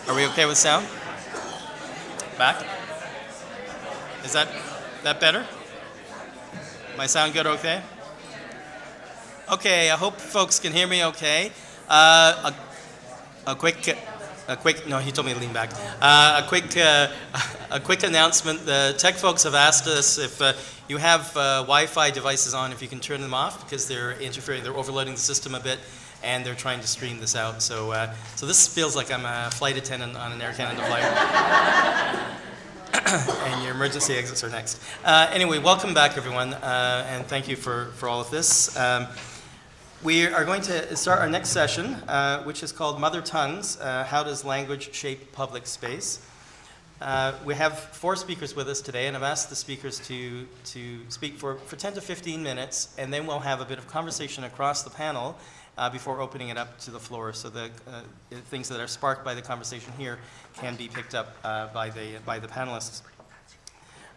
Are we okay with sound? Back? Is that better? My sound good okay? Okay, I hope folks can hear me okay. A quick, no, he told me to lean back. A quick announcement. The tech folks have asked us if you have Wi-Fi devices on, if you can turn them off because they're interfering, they're overloading the system a bit, and they're trying to stream this out. So this feels like I'm a flight attendant on an Air Canada flight. And your emergency exits are next. Anyway, welcome back, everyone, and thank you for all of this. We are going to start our next session, which is called Mother Tongues, How Does Language Shape Public Space? We have 4 speakers with us today, and I've asked the speakers to speak for 10 to 15 minutes, and then we'll have a bit of conversation across the panel before opening it up to the floor, so the things that are sparked by the conversation here can be picked up by the panelists.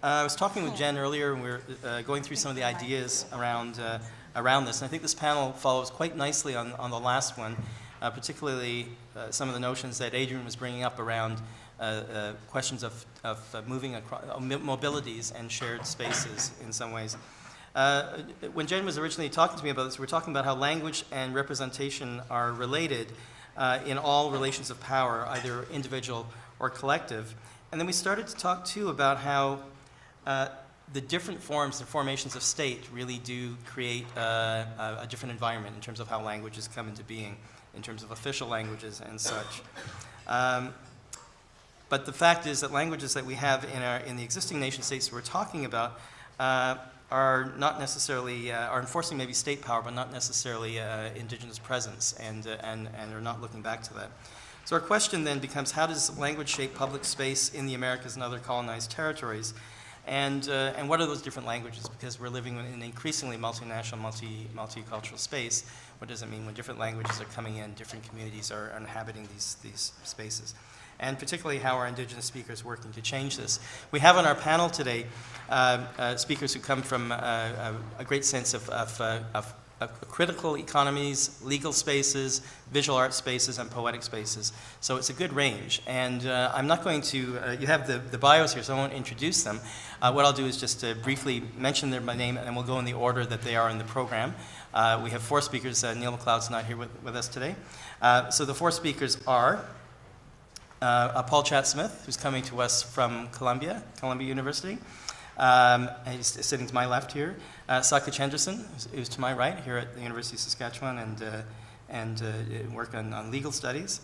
I was talking with Jen earlier, and we were going through some of the ideas around this, and I think this panel follows quite nicely on the last one, particularly some of the notions that Adrian was bringing up around questions of moving across mobilities and shared spaces in some ways. When Jen was originally talking to me about this, we were talking about how language and representation are related in all relations of power, either individual or collective. And then we started to talk, too, about how the different forms and formations of state really do create a different environment in terms of how languages come into being, in terms of official languages and such. But the fact is that languages that we have in the existing nation states we're talking about are not necessarily, are enforcing maybe state power, but not necessarily indigenous presence, and are not looking back to that. So our question then becomes, how does language shape public space in the Americas and other colonized territories? And what are those different languages? Because we're living in an increasingly multinational, multicultural space. What does it mean when different languages are coming in, different communities are inhabiting these spaces? And particularly how are indigenous speakers working to change this? We have on our panel today speakers who come from a great sense of critical economies, legal spaces, visual art spaces, and poetic spaces. So it's a good range. And I'm not going to, you have the bios here, so I won't introduce them. What I'll do is just briefly mention their name, and then we'll go in the order that they are in the program. We have 4 speakers. Neal McLeod's not here with us today. So the 4 speakers are Paul Chaat-Smith, who's coming to us from Columbia University. He's sitting to my left here. Sakej Henderson, who's to my right here at the University of Saskatchewan and work on legal studies.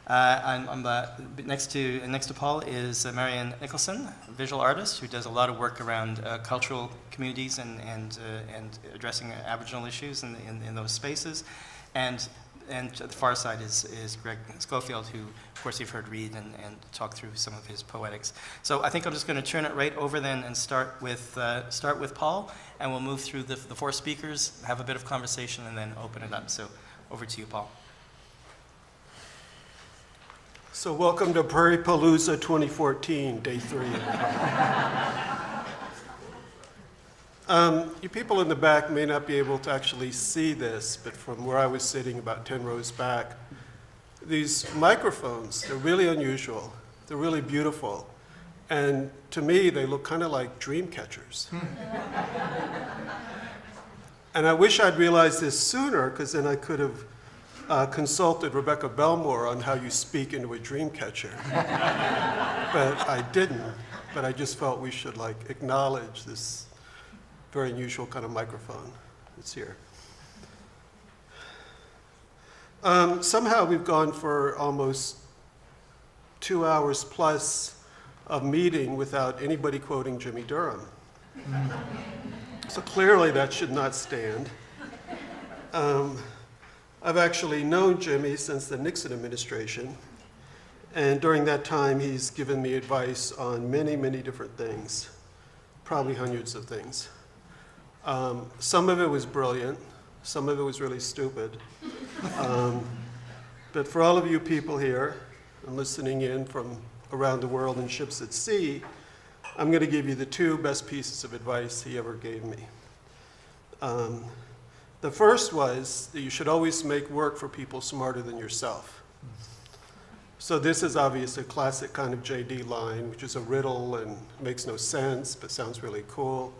Next to Paul is Marianne Nicolson, a visual artist who does a lot of work around cultural communities and addressing Aboriginal issues in those spaces. And to the far side is Greg Scofield, who, of course, you've heard read and talk through some of his poetics. So I think I'm just going to turn it right over then and start with Paul, and we'll move through the 4 speakers, have a bit of conversation, and then open it up. So over to you, Paul. So welcome to Prairie Palooza 2014, day 3. You people in the back may not be able to actually see this, but from where I was sitting about 10 rows back, these microphones, they're really unusual. They're really beautiful. And to me, they look kind of like dream catchers. And I wish I'd realized this sooner, because then I could have consulted Rebecca Belmore on how you speak into a dream catcher. But I didn't. But I just felt we should acknowledge this very unusual kind of microphone that's here. Somehow we've gone for almost 2 hours plus of meeting without anybody quoting Jimmy Durham. So clearly that should not stand. I've actually known Jimmy since the Nixon administration, and during that time he's given me advice on many, many different things, probably hundreds of things. Some of it was brilliant, some of it was really stupid. But for all of you people here and listening in from around the world in ships at sea, I'm going to give you the 2 best pieces of advice he ever gave me. The first was that you should always make work for people smarter than yourself. So this is obviously a classic kind of JD line, which is a riddle and makes no sense, but sounds really cool.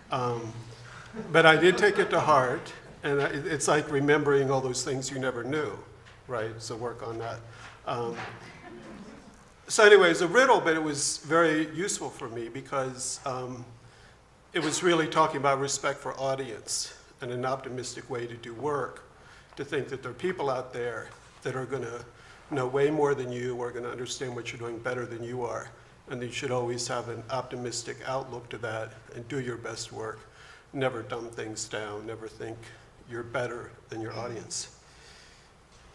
But I did take it to heart, and it's like remembering all those things you never knew, right? So work on that. So anyway, it's a riddle, but it was very useful for me because it was really talking about respect for audience and an optimistic way to do work, to think that there are people out there that are going to know way more than you, or going to understand what you're doing better than you are, and you should always have an optimistic outlook to that and do your best work. Never dumb things down, never think you're better than your audience.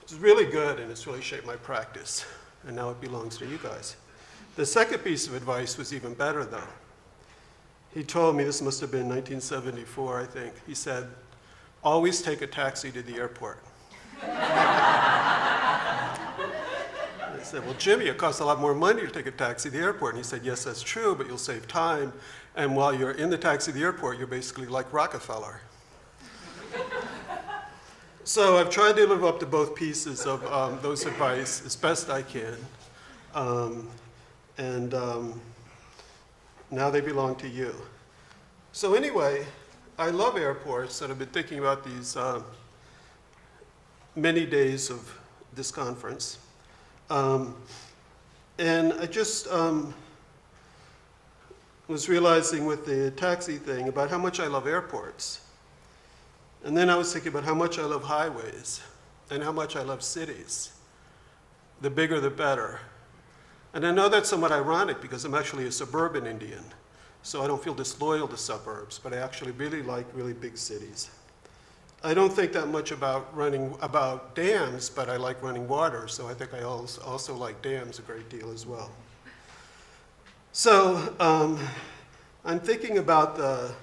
It's really good, and it's really shaped my practice, and now it belongs to you guys. The second piece of advice was even better, though. He told me, this must have been 1974, I think. He said, always take a taxi to the airport. I said, well, Jimmy, it costs a lot more money to take a taxi to the airport. And he said, yes, that's true, but you'll save time. And while you're in the taxi to the airport, you're basically like Rockefeller. So I've tried to live up to both pieces of those advice as best I can. Now they belong to you. So anyway, I love airports, and I've been thinking about these many days of this conference. And I just was realizing with the taxi thing about how much I love airports. And then I was thinking about how much I love highways and how much I love cities. The bigger, the better. And I know that's somewhat ironic because I'm actually a suburban Indian, so I don't feel disloyal to suburbs, but I actually really like really big cities. I don't think that much about dams, but I like running water, so I think I also like dams a great deal as well. So I'm thinking about the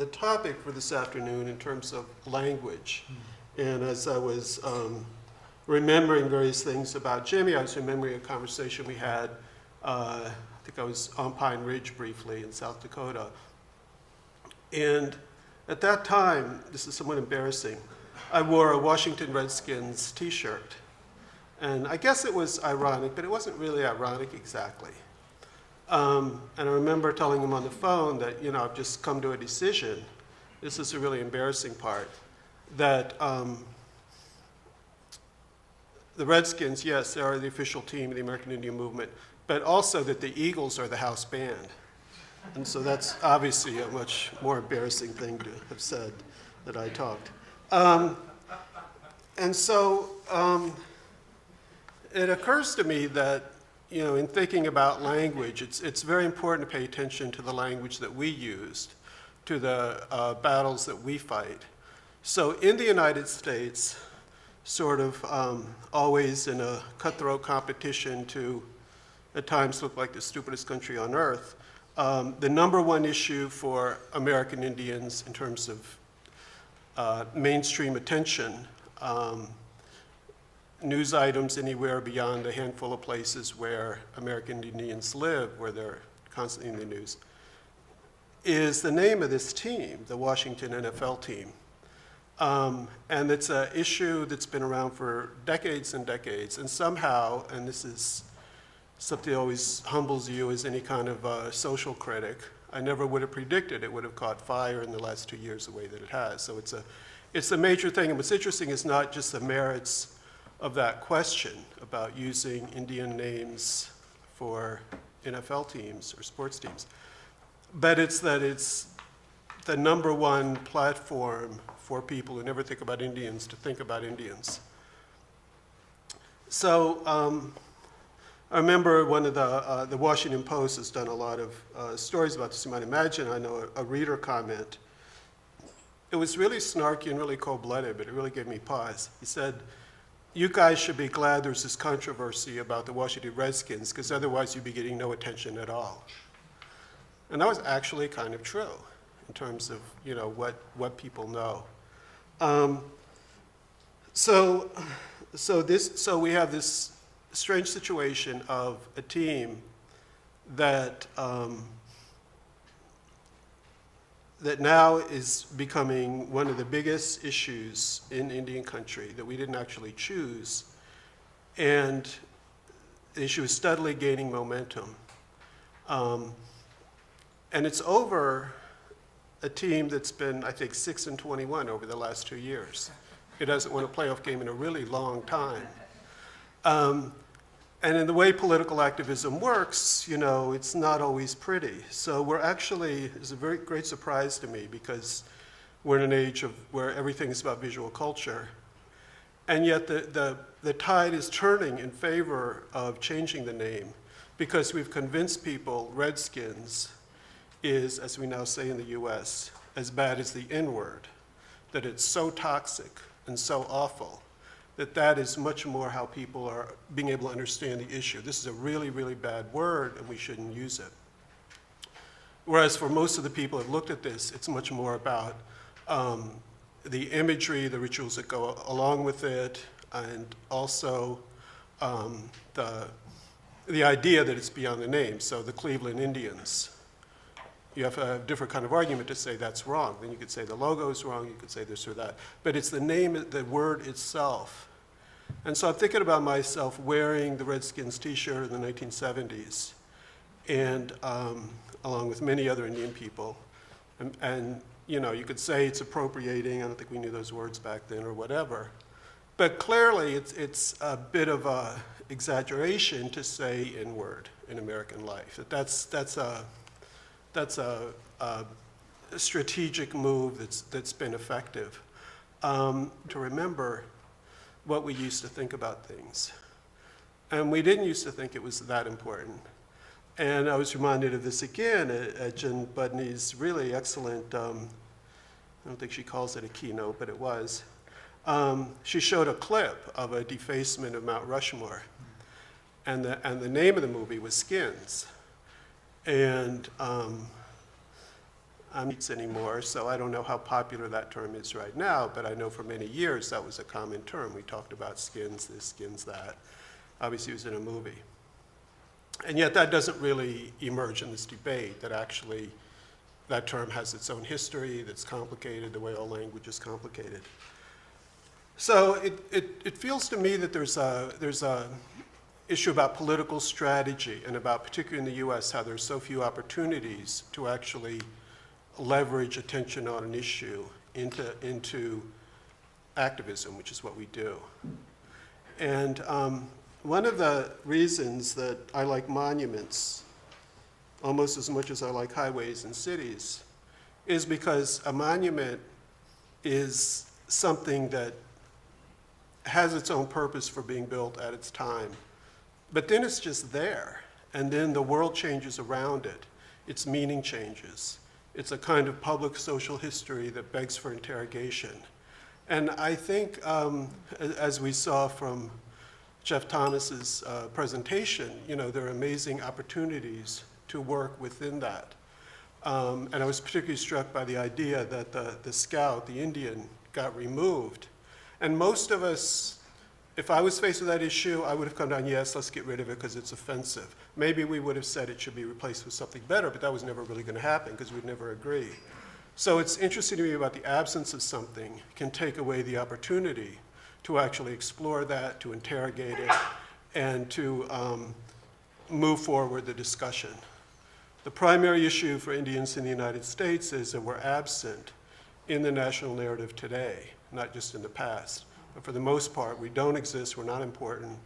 topic for this afternoon in terms of language. And as I was remembering various things about Jimmy, I was remembering a conversation we had, I think I was on Pine Ridge briefly in South Dakota. And at that time, this is somewhat embarrassing, I wore a Washington Redskins t-shirt. And I guess it was ironic, but it wasn't really ironic exactly. And I remember telling him on the phone that, I've just come to a decision. This is a really embarrassing part. That the Redskins, yes, they are the official team of the American Indian Movement, but also that the Eagles are the house band. And so that's obviously a much more embarrassing thing to have said that I talked. And so it occurs to me that, in thinking about language, it's very important to pay attention to the language that we used, to the battles that we fight. So in the United States, sort of always in a cutthroat competition to at times look like the stupidest country on earth, the number one issue for American Indians in terms of mainstream attention, news items anywhere beyond a handful of places where American Indians live, where they're constantly in the news, is the name of this team, the Washington NFL team. And it's an issue that's been around for decades and decades, and somehow, and this is something that always humbles you as any kind of social critic, I never would have predicted it would have caught fire in the last 2 years the way that it has. So it's a major thing, and what's interesting is not just the merits of that question about using Indian names for NFL teams or sports teams, but it's that it's the number one platform for people who never think about Indians to think about Indians. So I remember one of the Washington Post has done a lot of stories about this. You might imagine, I know a reader comment. It was really snarky and really cold-blooded, but it really gave me pause. He said, you guys should be glad there's this controversy about the Washington Redskins, because otherwise you'd be getting no attention at all. And that was actually kind of true in terms of what people know. So we have this strange situation of a team that that now is becoming one of the biggest issues in Indian country that we didn't actually choose, and the issue is steadily gaining momentum. And it's over a team that's been, I think, 6-21 over the last 2 years. It hasn't won a playoff game in a really long time. And in the way political activism works, you know, it's not always pretty. So we're actually, it's a very great surprise to me because we're in an age of where everything is about visual culture. And yet the tide is turning in favor of changing the name because we've convinced people Redskins is, as we now say in the US, as bad as the N-word, that it's so toxic and so awful that that is much more how people are being able to understand the issue. This is a really, really bad word and we shouldn't use it. Whereas for most of the people who have looked at this, it's much more about the imagery, the rituals that go along with it, and also the idea that it's beyond the name. So the Cleveland Indians, you have a different kind of argument to say that's wrong. Then you could say the logo is wrong, you could say this or that. But it's the name, the word itself. And so I'm thinking about myself wearing the Redskins t-shirt in the 1970s, and along with many other Indian people. And you know, you could say it's appropriating. I don't think we knew those words back then or whatever. But clearly it's a bit of a exaggeration to say N-word in American life. That's a strategic move that's been effective. To remember what we used to think about things. And we didn't used to think it was that important. And I was reminded of this again at Jen Budney's really excellent, I don't think she calls it a keynote, but it was. She showed a clip of a defacement of Mount Rushmore. And the name of the movie was Skins. And I'm not anymore, so I don't know how popular that term is right now, but I know for many years that was a common term. We talked about skins this, skins that. Obviously it was in a movie. And yet that doesn't really emerge in this debate, that actually that term has its own history, that's complicated, the way all language is complicated. So it feels to me that there's a issue about political strategy and about, particularly in the US, how there's so few opportunities to actually leverage attention on an issue into activism, which is what we do. And one of the reasons that I like monuments almost as much as I like highways and cities is because a monument is something that has its own purpose for being built at its time. But then it's just there, and then the world changes around it. Its meaning changes. It's a kind of public social history that begs for interrogation. And I think, as we saw from Jeff Thomas's presentation, you know, there are amazing opportunities to work within that. And I was particularly struck by the idea that the scout, the Indian, got removed. And most of us, if I was faced with that issue, I would have come down, yes, let's get rid of it because it's offensive. Maybe we would have said it should be replaced with something better, but that was never really going to happen because we'd never agree. So it's interesting to me about the absence of something can take away the opportunity to actually explore that, to interrogate it, and to move forward the discussion. The primary issue for Indians in the United States is that we're absent in the national narrative today, not just in the past. But for the most part, we don't exist, we're not important.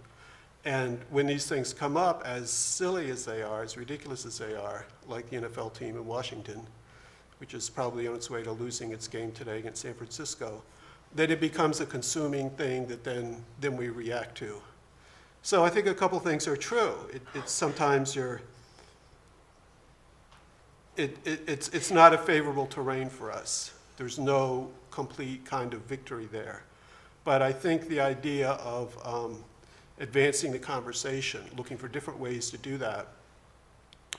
And when these things come up, as silly as they are, as ridiculous as they are, like the NFL team in Washington, which is probably on its way to losing its game today against San Francisco, that it becomes a consuming thing that then we react to. So I think a couple things are true. It's sometimes it's not a favorable terrain for us. There's no complete kind of victory there. But I think the idea of advancing the conversation, looking for different ways to do that,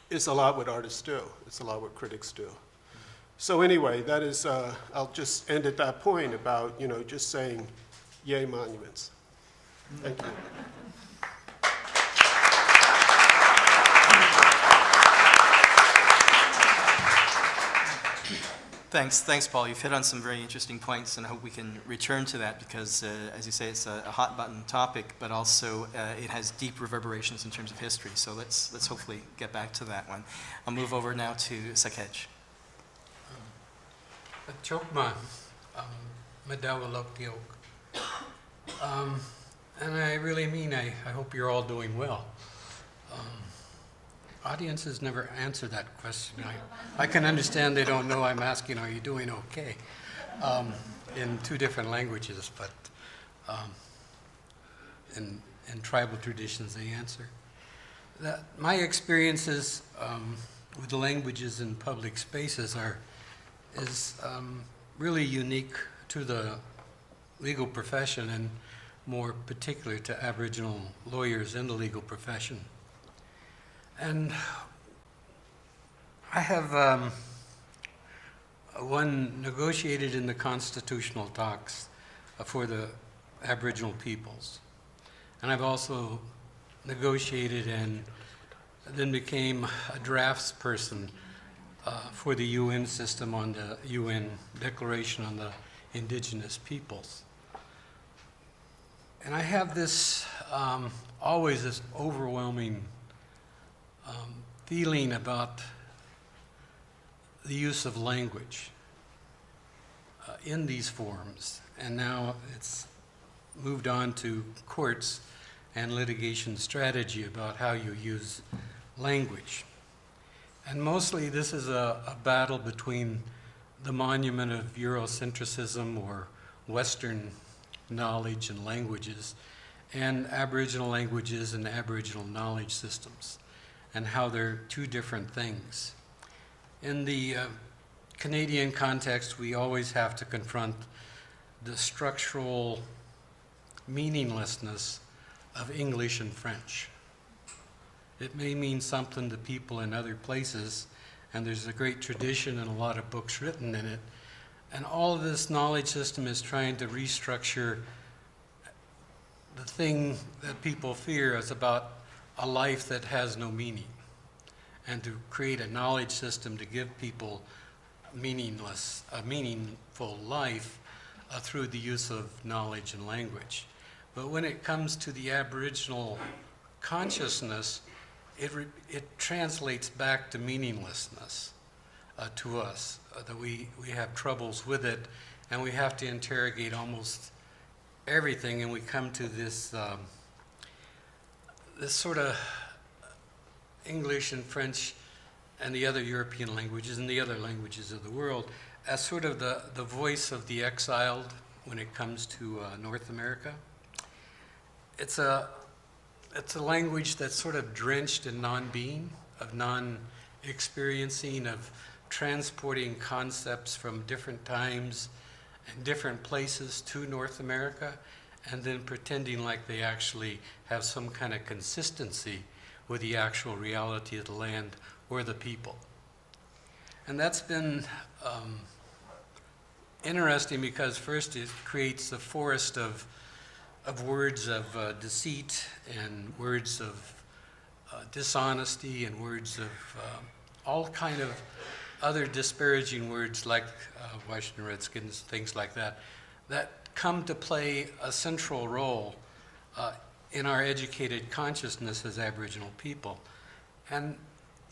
is a lot what artists do. It's a lot what critics do. So anyway, that is, I'll just end at that point about, you know, just saying, yay monuments. Thank you. Thanks, Paul. You've hit on some very interesting points, and I hope we can return to that because, as you say, it's a hot-button topic, but also it has deep reverberations in terms of history. So let's hopefully get back to that one. I'll move over now to Sakej. Chokma, Madawalok Diok. And I really mean, I hope you're all doing well. Audiences never answer that question. I can understand they don't know I'm asking, are you doing okay? In two different languages, but in tribal traditions they answer. My experiences with the languages in public spaces is really unique to the legal profession, and more particular to Aboriginal lawyers in the legal profession. And I have one negotiated in the constitutional talks for the Aboriginal peoples. And I've also negotiated and then became a draftsperson for the UN system on the UN Declaration on the Indigenous Peoples. And I have this, always this overwhelming feeling about the use of language in these forums. And now it's moved on to courts and litigation strategy about how you use language. And mostly this is a battle between the monument of Eurocentrism or Western knowledge and languages and Aboriginal languages and Aboriginal knowledge systems, and how they're two different things. In the Canadian context, we always have to confront the structural meaninglessness of English and French. It may mean something to people in other places, and there's a great tradition and a lot of books written in it. And all of this knowledge system is trying to restructure the thing that people fear is about a life that has no meaning, and to create a knowledge system to give people a meaningful life through the use of knowledge and language. But when it comes to the Aboriginal consciousness, it translates back to meaninglessness to us, that we have troubles with it, and we have to interrogate almost everything, and we come to this this sort of English and French and the other European languages and the other languages of the world as sort of the voice of the exiled when it comes to North America. It's a language that's sort of drenched in non-being, of non-experiencing, of transporting concepts from different times and different places to North America, and then pretending like they actually have some kind of consistency with the actual reality of the land or the people. And that's been interesting because first it creates a forest of words of deceit and words of dishonesty and words of all kind of other disparaging words like Washington Redskins, things like that, that come to play a central role in our educated consciousness as Aboriginal people. And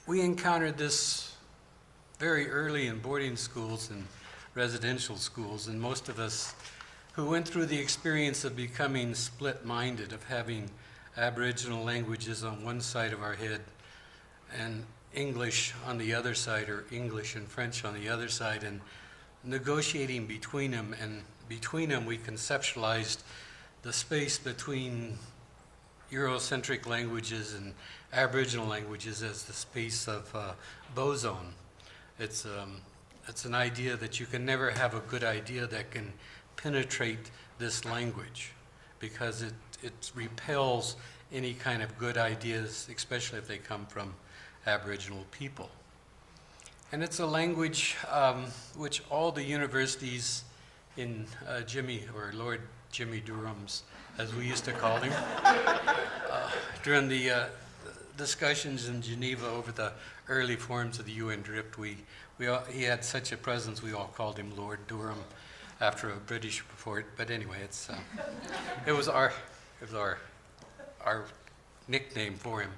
we encountered this very early in boarding schools and residential schools, and most of us who went through the experience of becoming split-minded, of having Aboriginal languages on one side of our head and English on the other side, or English and French on the other side, and negotiating between them. And between them we conceptualized the space between Eurocentric languages and Aboriginal languages as the space of boson. It's an idea that you can never have a good idea that can penetrate this language, because it repels any kind of good ideas, especially if they come from Aboriginal people. And it's a language which all the universities in Lord Jimmy Durham's, as we used to call him, during the discussions in Geneva over the early forms of the UN drift, he had such a presence, we all called him Lord Durham after a British report. But anyway, it was our nickname for him.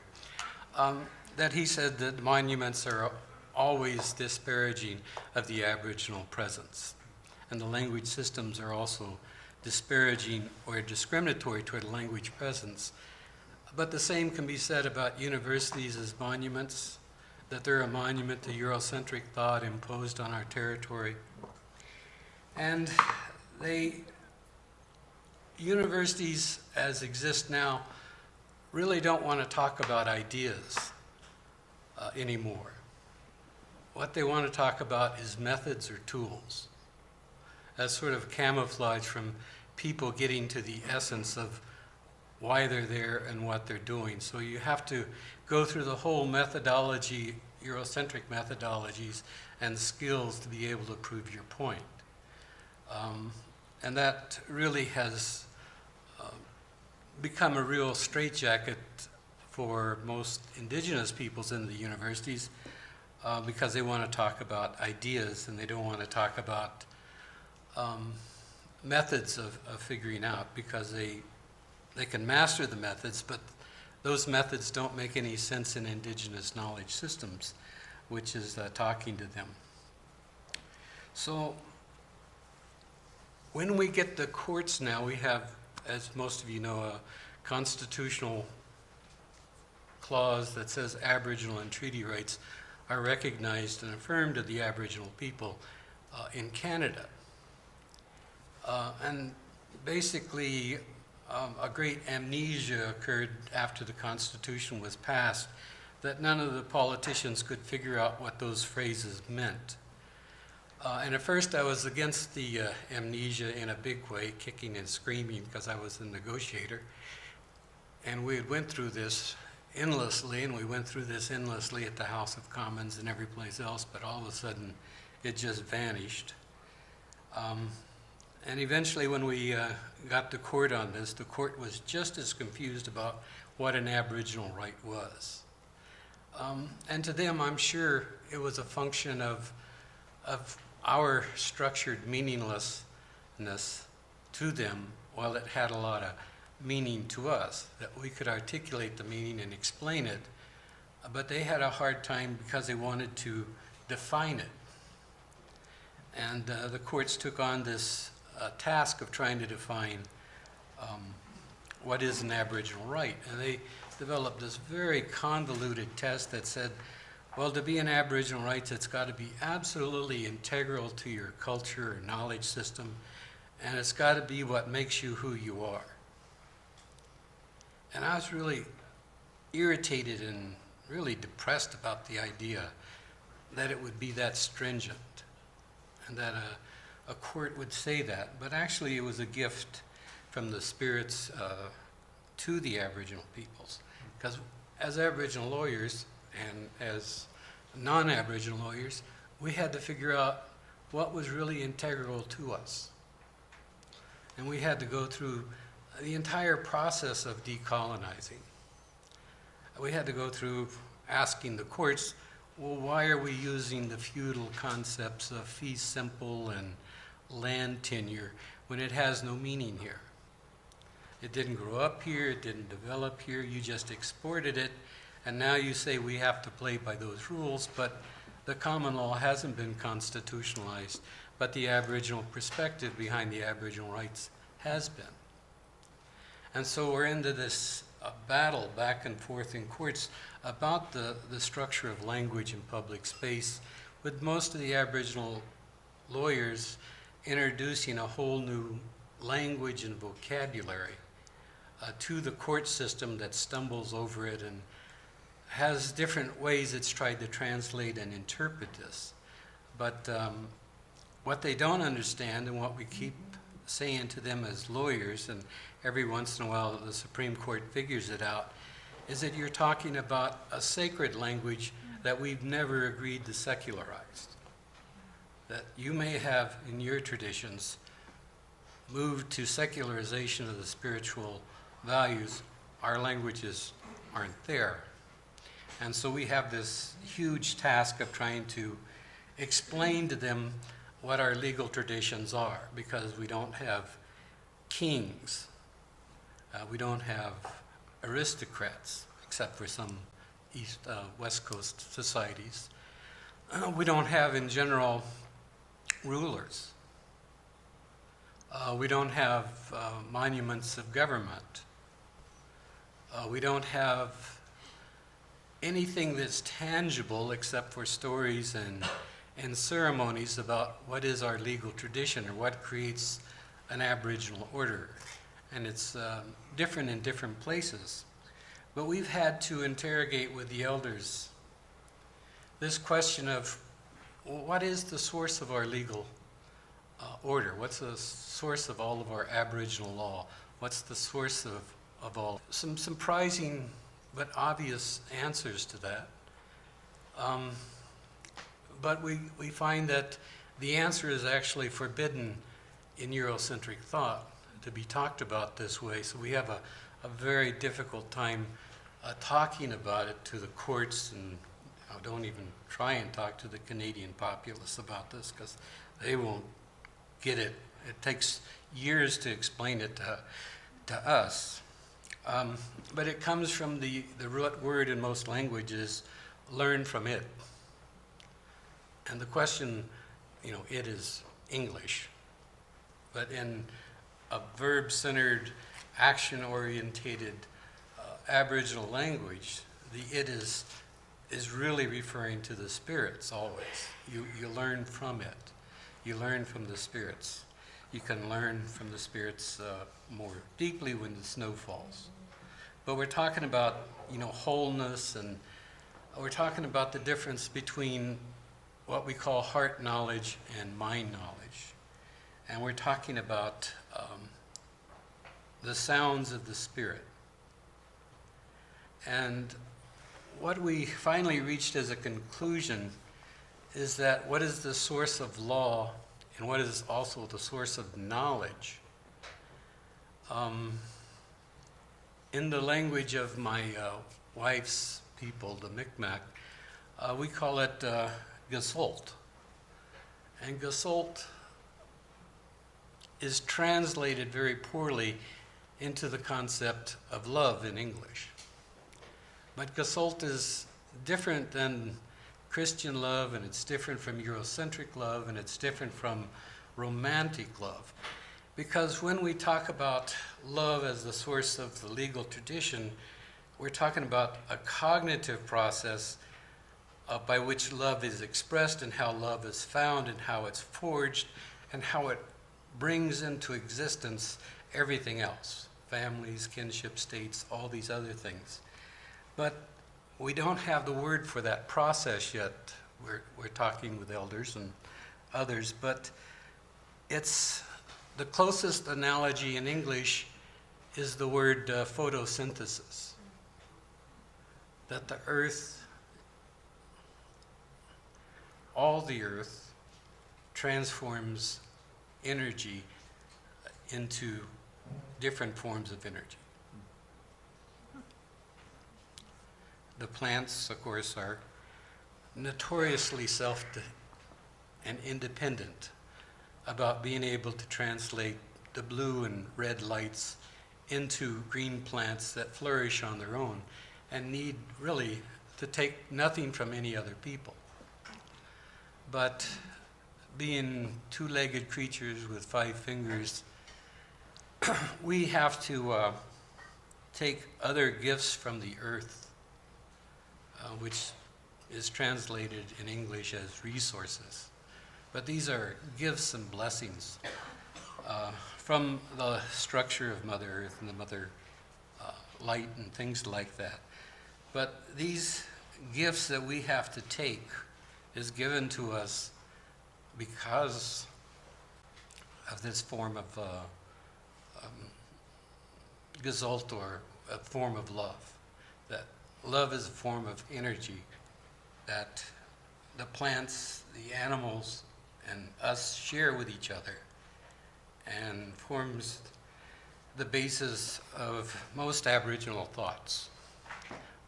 That he said that monuments are always disparaging of the Aboriginal presence, and the language systems are also disparaging or discriminatory toward language presence. But the same can be said about universities as monuments, that they're a monument to Eurocentric thought imposed on our territory. And universities as exist now really don't want to talk about ideas anymore. What they want to talk about is methods or tools. That's sort of camouflage from people getting to the essence of why they're there and what they're doing. So you have to go through the whole methodology, Eurocentric methodologies and skills to be able to prove your point. And that really has become a real straitjacket for most indigenous peoples in the universities because they want to talk about ideas and they don't want to talk about methods of figuring out, because they can master the methods, but those methods don't make any sense in indigenous knowledge systems, which is talking to them. So when we get the courts now, we have, as most of you know, a constitutional clause that says Aboriginal and treaty rights are recognized and affirmed to the Aboriginal people in Canada. And basically, a great amnesia occurred after the Constitution was passed, that none of the politicians could figure out what those phrases meant. And at first I was against the amnesia in a big way, kicking and screaming because I was a negotiator. And we had went through this endlessly, and we went through this endlessly at the House of Commons and every place else, but all of a sudden it just vanished. And eventually when we got to court on this, the court was just as confused about what an Aboriginal right was. And to them, I'm sure it was a function of our structured meaninglessness to them, while it had a lot of meaning to us, that we could articulate the meaning and explain it, but they had a hard time because they wanted to define it. And the courts took on this task of trying to define what is an Aboriginal right. And they developed this very convoluted test that said, well, to be an Aboriginal right, it's got to be absolutely integral to your culture or knowledge system, and it's got to be what makes you who you are. And I was really irritated and really depressed about the idea that it would be that stringent and that a court would say that. But actually it was a gift from the spirits to the Aboriginal peoples. Because as Aboriginal lawyers and as non-Aboriginal lawyers, we had to figure out what was really integral to us. And we had to go through the entire process of decolonizing. We had to go through asking the courts, well, why are we using the feudal concepts of fee simple and land tenure when it has no meaning here? It didn't grow up here, it didn't develop here, you just exported it, and now you say we have to play by those rules, but the common law hasn't been constitutionalized, but the Aboriginal perspective behind the Aboriginal rights has been. And so we're into this battle back and forth in courts about the structure of language in public space, with most of the Aboriginal lawyers introducing a whole new language and vocabulary to the court system that stumbles over it and has different ways it's tried to translate and interpret this. But what they don't understand, and what we keep saying to them as lawyers, and every once in a while the Supreme Court figures it out, is that you're talking about a sacred language that we've never agreed to secularize. That you may have, in your traditions, moved to secularization of the spiritual values. Our languages aren't there. And so we have this huge task of trying to explain to them what our legal traditions are, because we don't have kings. We don't have aristocrats, except for some West Coast societies. We don't have, in general, rulers. We don't have monuments of government. We don't have anything that's tangible except for stories and ceremonies about what is our legal tradition or what creates an Aboriginal order. And it's different in different places. But we've had to interrogate with the elders this question of, well, what is the source of our legal order? What's the source of all of our Aboriginal law? What's the source of all? Some surprising but obvious answers to that. But we find that the answer is actually forbidden in Eurocentric thought to be talked about this way. So we have a very difficult time talking about it to the courts, and I don't even try and talk to the Canadian populace about this because they won't get it. It takes years to explain it to us. But it comes from the root word in most languages, learn from it. And the question, it is English. But in a verb-centered, action-orientated Aboriginal language, the it is really referring to the spirits always. You learn from it. You learn from the spirits. You can learn from the spirits more deeply when the snow falls. But we're talking about, wholeness, and we're talking about the difference between what we call heart knowledge and mind knowledge. And we're talking about the sounds of the spirit. And what we finally reached as a conclusion is that what is the source of law and what is also the source of knowledge? In the language of my wife's people, the Mi'kmaq, we call it gesult. And gesult is translated very poorly into the concept of love in English. But gesult is different than Christian love, and it's different from Eurocentric love, and it's different from romantic love. Because when we talk about love as the source of the legal tradition, we're talking about a cognitive process by which love is expressed and how love is found and how it's forged and how it brings into existence everything else, families, kinship states, all these other things. But we don't have the word for that process yet. We're talking with elders and others, but it's the closest analogy in English is the word photosynthesis. That the earth, all the earth, transforms energy into different forms of energy. The plants, of course, are notoriously and independent about being able to translate the blue and red lights into green plants that flourish on their own and need really to take nothing from any other people. But being two-legged creatures with 5 fingers, we have to take other gifts from the earth, which is translated in English as resources. But these are gifts and blessings from the structure of Mother Earth and the Mother Light and things like that. But these gifts that we have to take is given to us because of this form of gesult, or a form of love. That love is a form of energy that the plants, the animals, and us share with each other, and forms the basis of most Aboriginal thoughts.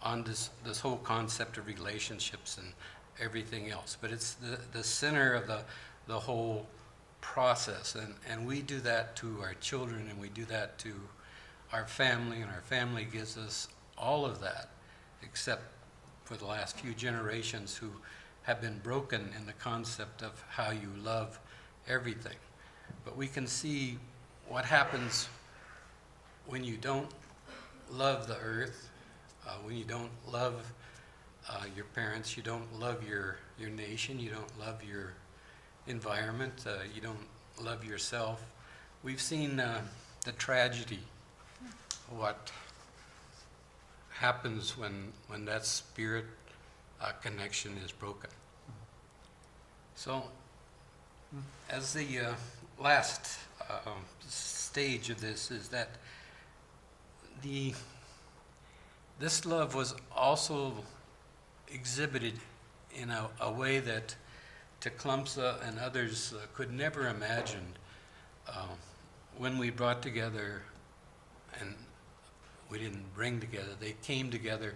on this whole concept of relationships and everything else. But it's the center of the whole process, and we do that to our children, and we do that to our family, and our family gives us all of that, except for the last few generations who have been broken in the concept of how you love everything. But we can see what happens when you don't love the earth, when you don't love your parents, you don't love your nation, you don't love your environment, you don't love yourself. We've seen the tragedy, what happens when that spirit connection is broken. So, as the last stage of this is that this love was also exhibited in a way that Tecumseh and others could never imagine when we brought together, and we didn't bring together, they came together,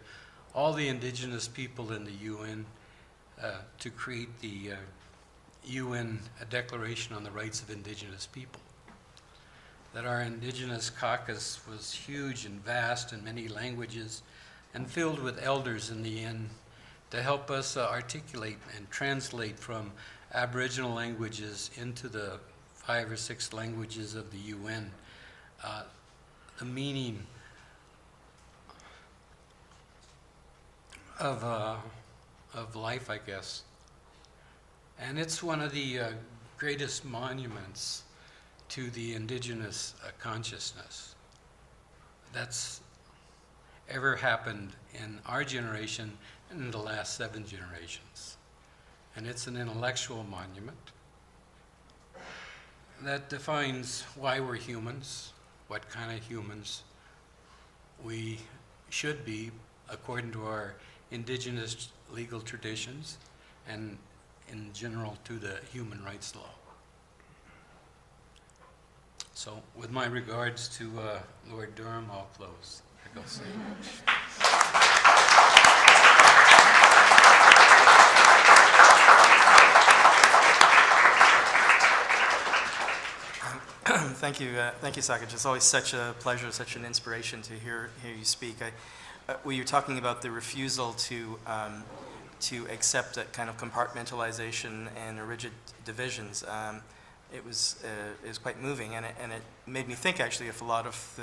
all the indigenous people in the UN to create the UN Declaration on the Rights of Indigenous People. That our indigenous caucus was huge and vast in many languages and filled with elders in the end to help us articulate and translate from Aboriginal languages into the 5 or 6 languages of the UN, the meaning of life, I guess. And it's one of the greatest monuments to the indigenous consciousness that's ever happened in our generation and in the last 7 generations. And it's an intellectual monument that defines why we're humans, what kind of humans we should be according to our indigenous legal traditions and in general to the human rights law. So with my regards to Lord Durham, I'll close. I go say. Thank you, Sakej. It's always such a pleasure, such an inspiration to hear you speak. Well, you're talking about the refusal to accept that kind of compartmentalization and rigid divisions. It was quite moving, and it made me think actually of a lot of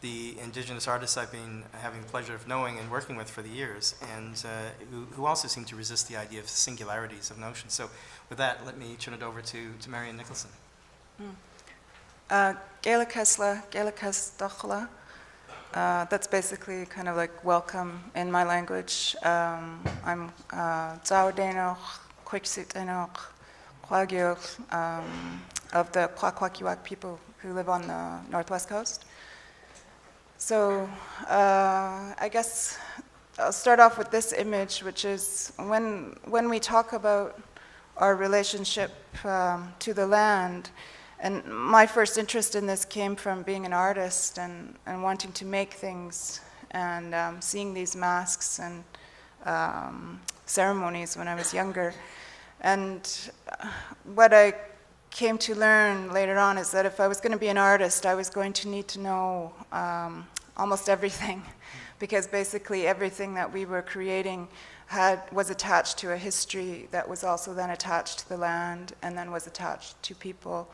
the indigenous artists I've been having the pleasure of knowing and working with for the years, and who also seem to resist the idea of singularities of notions. So, with that, let me turn it over to Marianne Nicolson. That's basically kind of like welcome in my language. I'm Zaudenoch, Quiksitenoch, Kwagyok, of the Kwakwakiwak people who live on the northwest coast. So I guess I'll start off with this image, which is when we talk about our relationship to the land. And my first interest in this came from being an artist and wanting to make things and seeing these masks and ceremonies when I was younger. And what I came to learn later on is that if I was going to be an artist, I was going to need to know almost everything, because basically everything that we were creating was attached to a history that was also then attached to the land and then was attached to people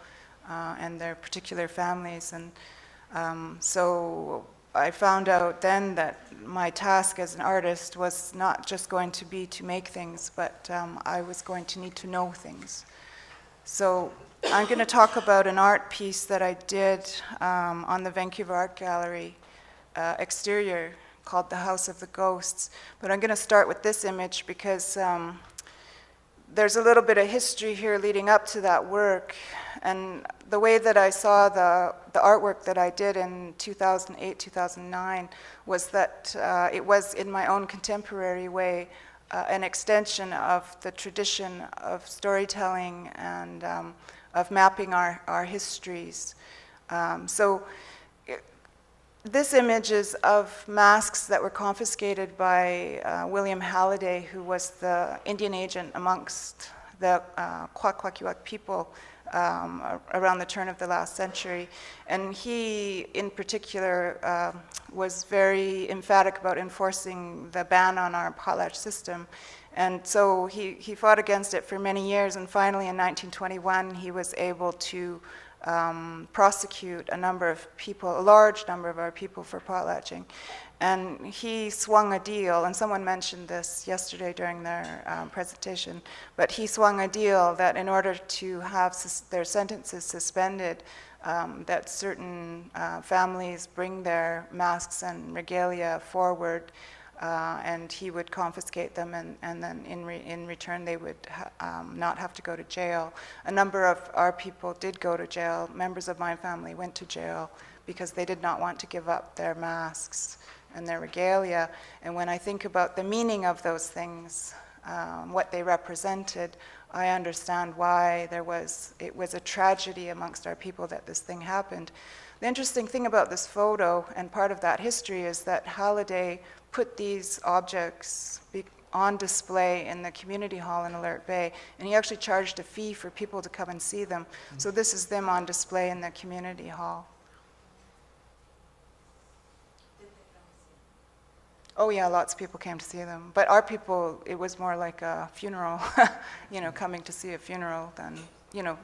and their particular families. And so I found out then that my task as an artist was not just going to be to make things, but I was going to need to know things. So I'm going to talk about an art piece that I did on the Vancouver Art Gallery exterior called The House of the Ghosts. But I'm going to start with this image because there's a little bit of history here leading up to that work. And the way that I saw the artwork that I did in 2008, 2009 was that it was, in my own contemporary way, an extension of the tradition of storytelling and of mapping our histories. So this image is of masks that were confiscated by William Halliday, who was the Indian agent amongst the Kwakwaka'wakw people around the turn of the last century. And he, in particular, was very emphatic about enforcing the ban on our potlatch system. And so he fought against it for many years, and finally in 1921 he was able to prosecute a number of people, a large number of our people, for potlatching. And he swung a deal, and someone mentioned this yesterday during their presentation, but he swung a deal that in order to have their sentences suspended, that certain families bring their masks and regalia forward, and he would confiscate them, and then in return they would not have to go to jail. A number of our people did go to jail. Members of my family went to jail because they did not want to give up their masks and their regalia. And when I think about the meaning of those things, what they represented, I understand why it was a tragedy amongst our people that this thing happened. The interesting thing about this photo, and part of that history, is that Halliday put these objects on display in the community hall in Alert Bay, and he actually charged a fee for people to come and see them. So this is them on display in the community hall. Oh yeah, lots of people came to see them. But our people, it was more like a funeral, coming to see a funeral than,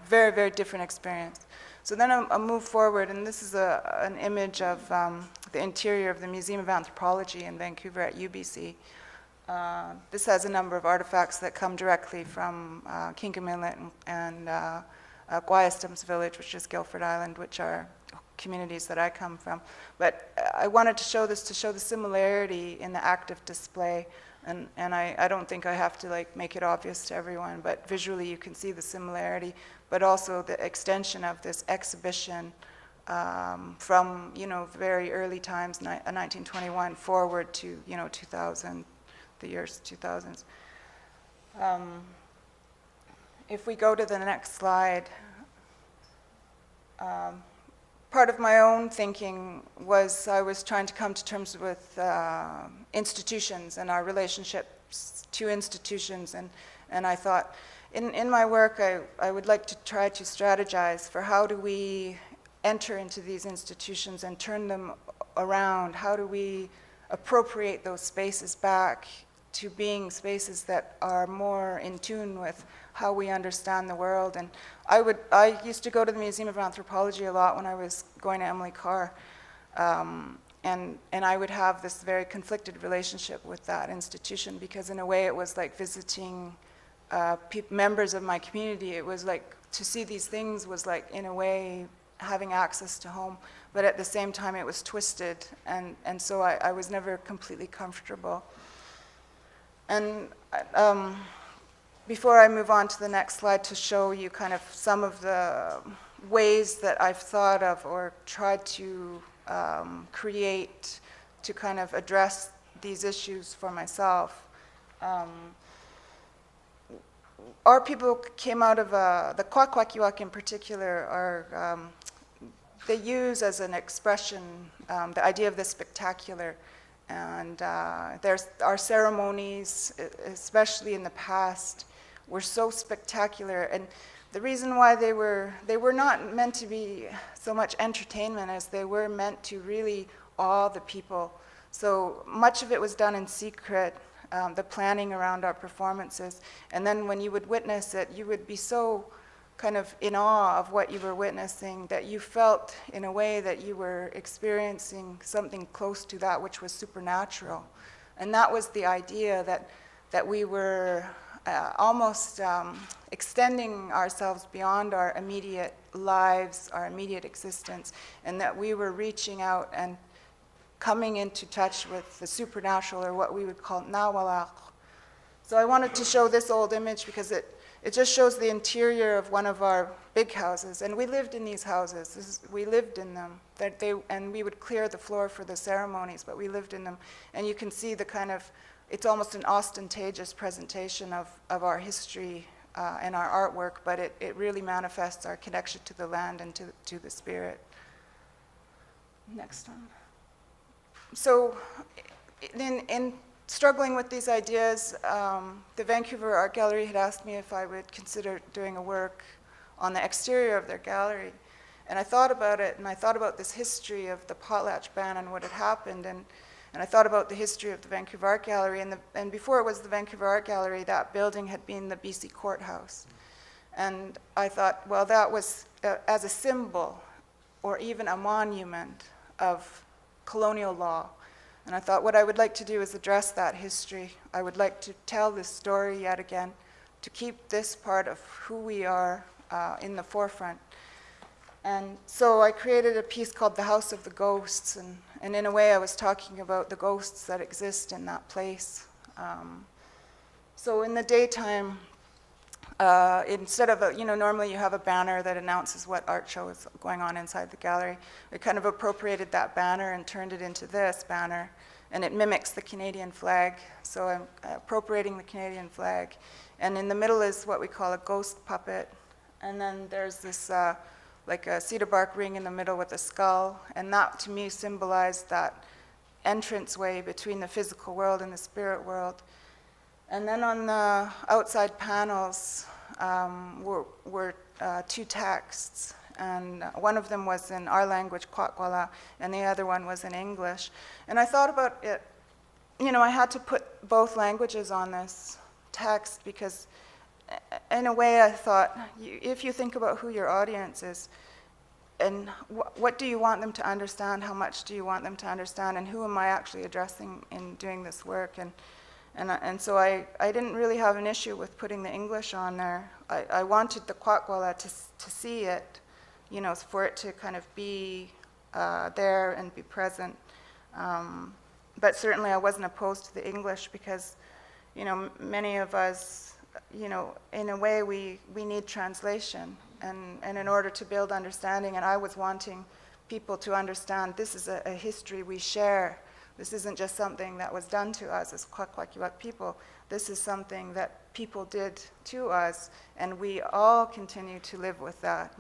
very, very different experience. So then I'll move forward, and this is an image of the interior of the Museum of Anthropology in Vancouver at UBC. This has a number of artifacts that come directly from Kinkham Inlet and Guayastam's village, which is Guilford Island, which are communities that I come from. But I wanted to show this to show the similarity in the active display, and I don't think I have to make it obvious to everyone, but visually you can see the similarity, but also the extension of this exhibition from very early times, 1921 forward to 2000, the years 2000s. If we go to the next slide. Part of my own thinking was I was trying to come to terms with institutions and our relationships to institutions, and I thought in my work I would like to try to strategize for how do we enter into these institutions and turn them around. How do we appropriate those spaces back to being spaces that are more in tune with how we understand the world. And I used to go to the Museum of Anthropology a lot when I was going to Emily Carr, and I would have this very conflicted relationship with that institution, because in a way it was like visiting members of my community. It was like to see these things was like, in a way, having access to home, but at the same time it was twisted, and so I was never completely comfortable. And before I move on to the next slide to show you kind of some of the ways that I've thought of or tried to create to kind of address these issues for myself. Our people came out of, the Kwakwaka'wakw in particular, are, they use as an expression the idea of the spectacular. And our ceremonies, especially in the past, were so spectacular. And the reason why they were not meant to be so much entertainment as they were meant to really awe the people. So much of it was done in secret, the planning around our performances. And then when you would witness it, you would be so kind of in awe of what you were witnessing that you felt in a way that you were experiencing something close to that which was supernatural. And that was the idea, that we were almost extending ourselves beyond our immediate lives, our immediate existence, and that we were reaching out and coming into touch with the supernatural, or what we would call nawalaq. So I wanted to show this old image because it just shows the interior of one of our big houses, and we lived in these houses. We lived in them, and we would clear the floor for the ceremonies, but we lived in them. And you can see the kind of, it's almost an ostentatious presentation of our history and our artwork, but it really manifests our connection to the land and to the spirit. Next one. So in struggling with these ideas, the Vancouver Art Gallery had asked me if I would consider doing a work on the exterior of their gallery. And I thought about it, and I thought about this history of the potlatch ban and what had happened, and I thought about the history of the Vancouver Art Gallery, and before it was the Vancouver Art Gallery, that building had been the BC Courthouse. And I thought, well, that was as a symbol or even a monument of colonial law. And I thought what I would like to do is address that history. I would like to tell this story yet again, to keep this part of who we are in the forefront. And so I created a piece called The House of the Ghosts, and in a way I was talking about the ghosts that exist in that place. So in the daytime, instead of, normally you have a banner that announces what art show is going on inside the gallery. We kind of appropriated that banner and turned it into this banner, and it mimics the Canadian flag. So I'm appropriating the Canadian flag. And in the middle is what we call a ghost puppet. And then there's this, like a cedar bark ring in the middle with a skull. And that, to me, symbolized that entranceway between the physical world and the spirit world. And then on the outside panels were two texts, and one of them was in our language, Kwakwala, and the other one was in English. And I thought about it, I had to put both languages on this text because in a way I thought, if you think about who your audience is, and what do you want them to understand, how much do you want them to understand, and who am I actually addressing in doing this work? And so I didn't really have an issue with putting the English on there. I wanted the Kwakwala to see it, for it to kind of be there and be present. But certainly I wasn't opposed to the English because, many of us, in a way we need translation. And in order to build understanding, and I was wanting people to understand this is a history we share. This isn't just something that was done to us as Kwakwaka'wakw people. This is something that people did to us, and we all continue to live with that,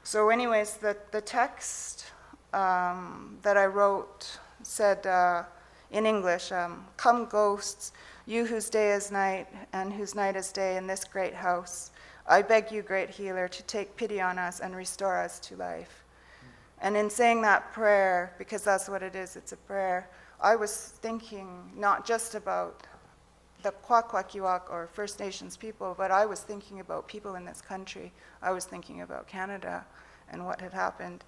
So anyways, the text that I wrote said in English, "Come ghosts, you whose day is night and whose night is day in this great house, I beg you, great healer, to take pity on us and restore us to life." And in saying that prayer, because that's what it is, it's a prayer, I was thinking not just about the Kwakwaka'wakw or First Nations people, but I was thinking about people in this country. I was thinking about Canada and what had happened.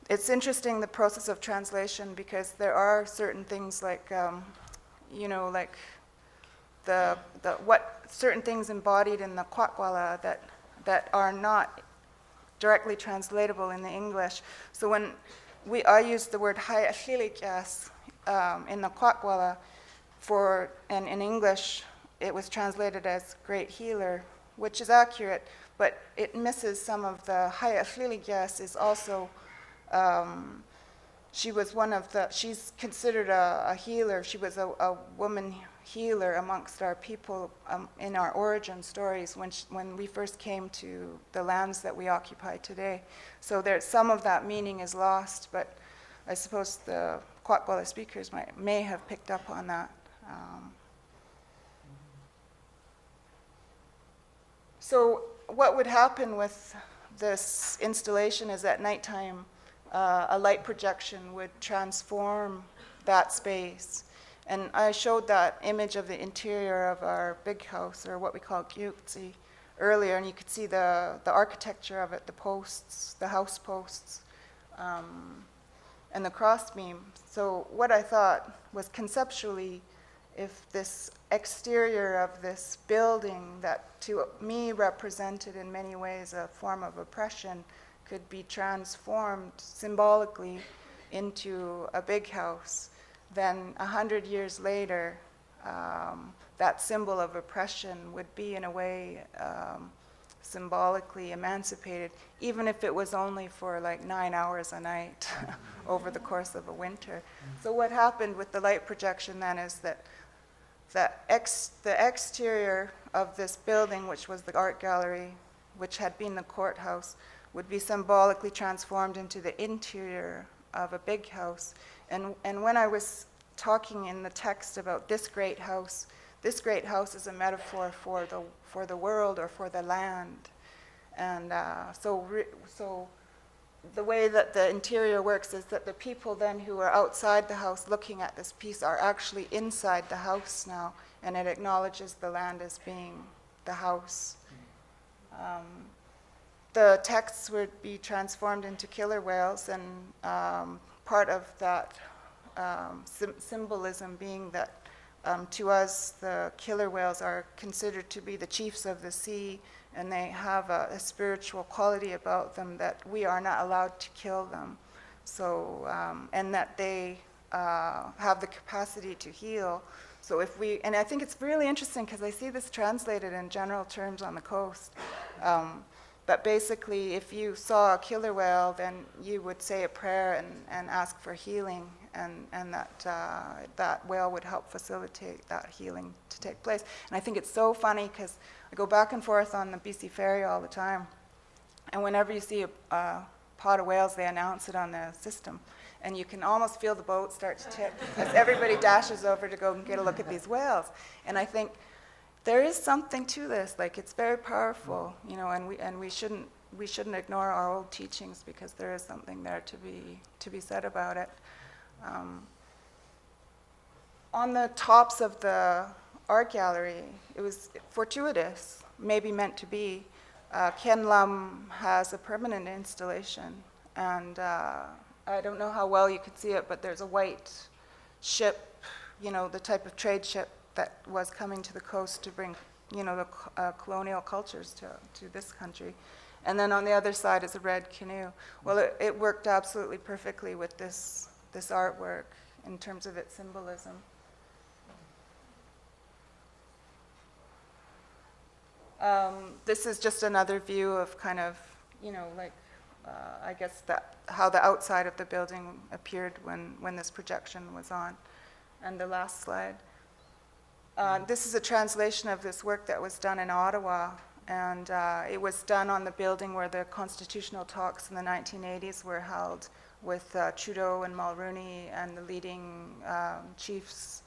It's interesting, the process of translation, because there are certain things like, like what certain things embodied in the Kwakwala that are not directly translatable in the English. So when I used the word hayashilikas in the Kwakwala and in English it was translated as great healer, which is accurate, but it misses some of the hayashilikas is also, she's considered a healer. She was a woman healer amongst our people in our origin stories when we first came to the lands that we occupy today. So some of that meaning is lost, but I suppose the Kwakwala speakers may have picked up on that. So what would happen with this installation is at nighttime, a light projection would transform that space. And I showed that image of the interior of our big house, or what we call gyutsi, earlier, and you could see the architecture of it, the posts, the house posts, and the crossbeam. So what I thought was conceptually, if this exterior of this building that to me represented in many ways a form of oppression could be transformed symbolically into a big house, then 100 years later, that symbol of oppression would be in a way symbolically emancipated, even if it was only for like 9 hours a night over the course of a winter. So what happened with the light projection then is that the exterior of this building, which was the art gallery, which had been the courthouse, would be symbolically transformed into the interior a big house. And when I was talking in the text about this great house is a metaphor for the world or for the land. And so the way that the interior works is that the people then who are outside the house looking at this piece are actually inside the house now, and it acknowledges the land as being the house. The texts would be transformed into killer whales, and part of that symbolism being that to us the killer whales are considered to be the chiefs of the sea, and they have a spiritual quality about them that we are not allowed to kill them. So, and that they have the capacity to heal. So if we, and I think it's really interesting because I see this translated in general terms on the coast. But basically, if you saw a killer whale, then you would say a prayer and ask for healing, and that whale would help facilitate that healing to take place. And I think it's so funny because I go back and forth on the BC Ferry all the time, and whenever you see a pod of whales, they announce it on the system, and you can almost feel the boat start to tip as everybody dashes over to go and get a look at these whales. And I think there is something to this, like it's very powerful, you know, and we shouldn't ignore our old teachings because there is something there to be said about it. On the tops of the art gallery, it was fortuitous, maybe meant to be. Ken Lum has a permanent installation, and I don't know how well you could see it, but there's a white ship, you know, the type of trade ship that was coming to the coast to bring, you know, the colonial cultures to this country. And then on the other side is a red canoe. Well, it worked absolutely perfectly with this artwork in terms of its symbolism. This is just another view of kind of, you know, like, I guess how the outside of the building appeared when this projection was on. And the last slide. This is a translation of this work that was done in Ottawa, and it was done on the building where the constitutional talks in the 1980s were held with Trudeau and Mulrooney and the leading chiefs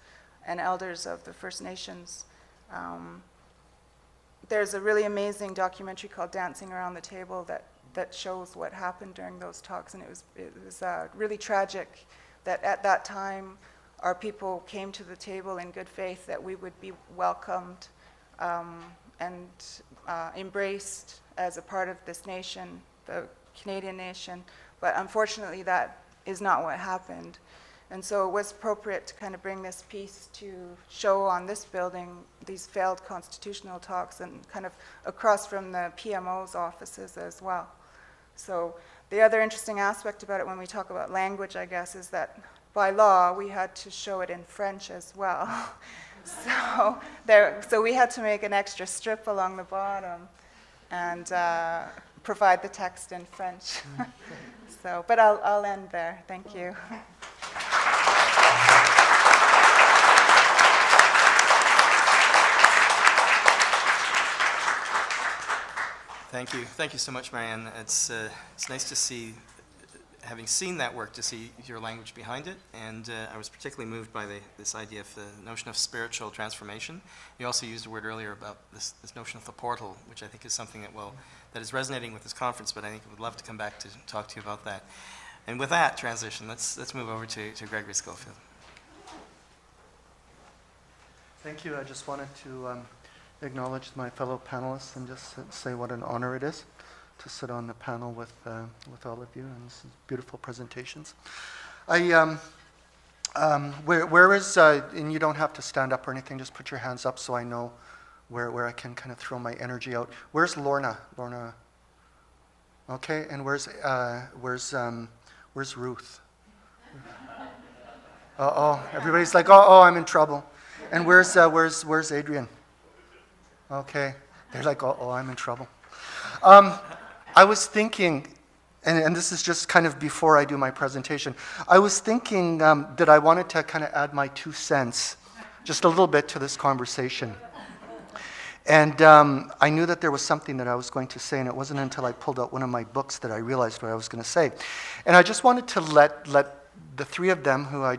and elders of the First Nations. There's a really amazing documentary called Dancing Around the Table that shows what happened during those talks, and it was really tragic that at that time our people came to the table in good faith that we would be welcomed and embraced as a part of this nation, the Canadian nation. But unfortunately, that is not what happened. And so it was appropriate to kind of bring this piece to show on this building these failed constitutional talks and kind of across from the PMO's offices as well. So the other interesting aspect about it when we talk about language, I guess, is that by law, we had to show it in French as well. So we had to make an extra strip along the bottom and provide the text in French. So, but I'll end there. Thank you. Thank you. Thank you so much, Marianne. It's nice to see, having seen that work, to see your language behind it. And I was particularly moved by this idea of the notion of spiritual transformation. You also used a word earlier about this notion of the portal, which I think is something that is resonating with this conference, but I think I would love to come back to talk to you about that. And with that transition, let's move over to Gregory Scofield. Thank you. I just wanted to acknowledge my fellow panelists and just say what an honor it is to sit on the panel with all of you, and this is beautiful presentations. Where is, and you don't have to stand up or anything, just put your hands up so I know where I can kind of throw my energy out. Where's Lorna? Lorna, okay, and where's Ruth? Everybody's like, I'm in trouble. And where's Adrian? Okay, they're like, I'm in trouble. I was thinking, and this is just kind of before I do my presentation, I was thinking that I wanted to kind of add my 2 cents, just a little bit to this conversation. And I knew that there was something that I was going to say, and it wasn't until I pulled out one of my books that I realized what I was going to say. And I just wanted to let the three of them, who I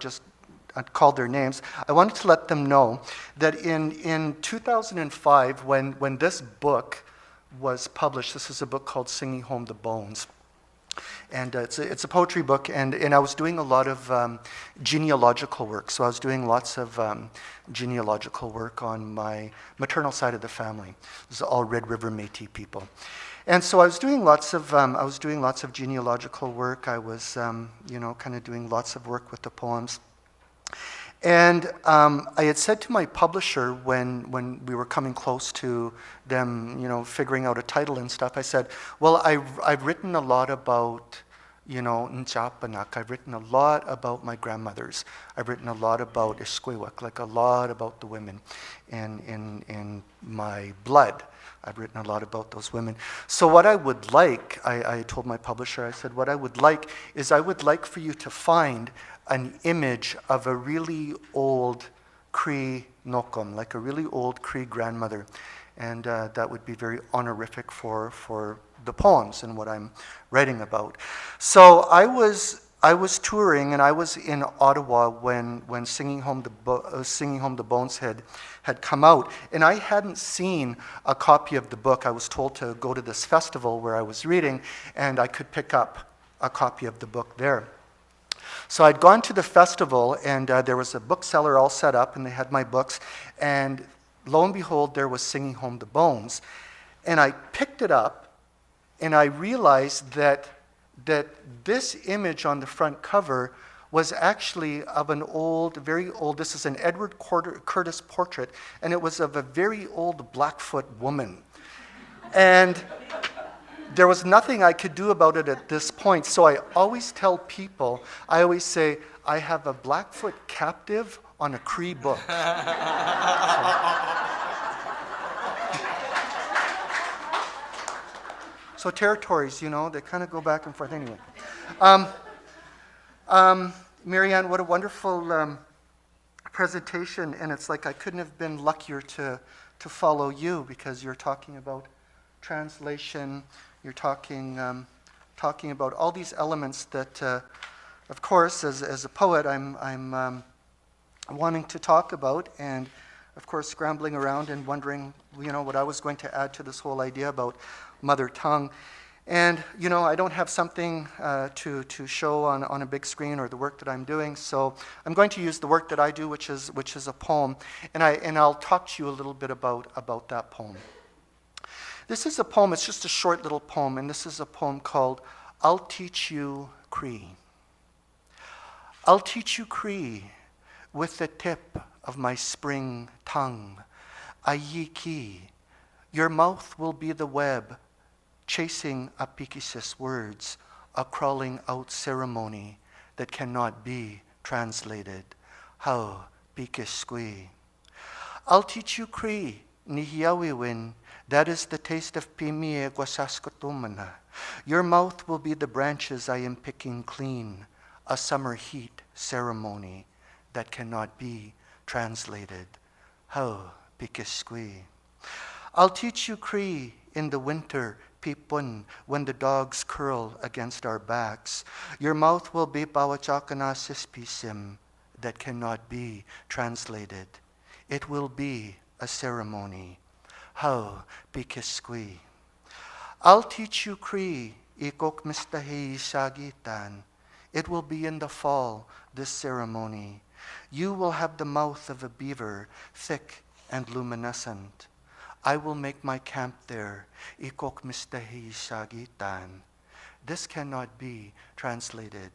called their names, I wanted to let them know that in 2005, when this book was published, this is a book called Singing Home the Bones. And it's a poetry book, and I was doing a lot of genealogical work. So I was doing lots of genealogical work on my maternal side of the family. This is all Red River Métis people. And so I was doing lots of genealogical work. I was, kind of doing lots of work with the poems. And I had said to my publisher when we were coming close to them, figuring out a title and stuff, I said, well, I've written a lot about, Nchapanak. I've written a lot about my grandmothers. I've written a lot about Ishkwewak, like a lot about the women in my blood. I've written a lot about those women. So what I would like, I told my publisher, I said, what I would like is I would like for you to find an image of a really old Cree Nokum, like a really old Cree grandmother. And that would be very honorific for the poems and what I'm writing about. So I was touring, and I was in Ottawa when Singing Home the Bones had come out, and I hadn't seen a copy of the book. I was told to go to this festival where I was reading, and I could pick up a copy of the book there. So I'd gone to the festival, and there was a bookseller all set up, and they had my books, and lo and behold, there was Singing Home the Bones. And I picked it up, and I realized that this image on the front cover was actually of an old, very old, this is an Edward Curtis portrait, and it was of a very old Blackfoot woman. And there was nothing I could do about it at this point, so I always tell people, I always say, I have a Blackfoot captive on a Cree book. So territories, they kind of go back and forth anyway. Marianne, what a wonderful presentation, and it's like I couldn't have been luckier to follow you, because you're talking about translation, you're talking about all these elements that, of course, as a poet, I'm wanting to talk about, and of course scrambling around and wondering, what I was going to add to this whole idea about mother tongue. And, I don't have something to show on a big screen or the work that I'm doing, so I'm going to use the work that I do, which is a poem, and I'll talk to you a little bit about that poem. This is a poem, it's just a short little poem, and this is a poem called I'll Teach You Cree. I'll teach you Cree with the tip of my spring tongue. Ayiki, your mouth will be the web, chasing Apikisis words, a crawling out ceremony that cannot be translated. How Pikisqui. I'll teach you Cree, Nihiawiwin. That is the taste of Pimie Guasaskotumana. Your mouth will be the branches I am picking clean, a summer heat ceremony that cannot be translated. How Pikisqui. I'll teach you Cree in the winter, Pipun, when the dogs curl against our backs. Your mouth will be Pawachakana Sispisim that cannot be translated. It will be a ceremony. How Pikisqui. I'll teach you Cree, Ikok Mistahi Sagitan. It will be in the fall, this ceremony. You will have the mouth of a beaver, thick and luminescent. I will make my camp there, Ikok Mistahi Sagitan. This cannot be translated.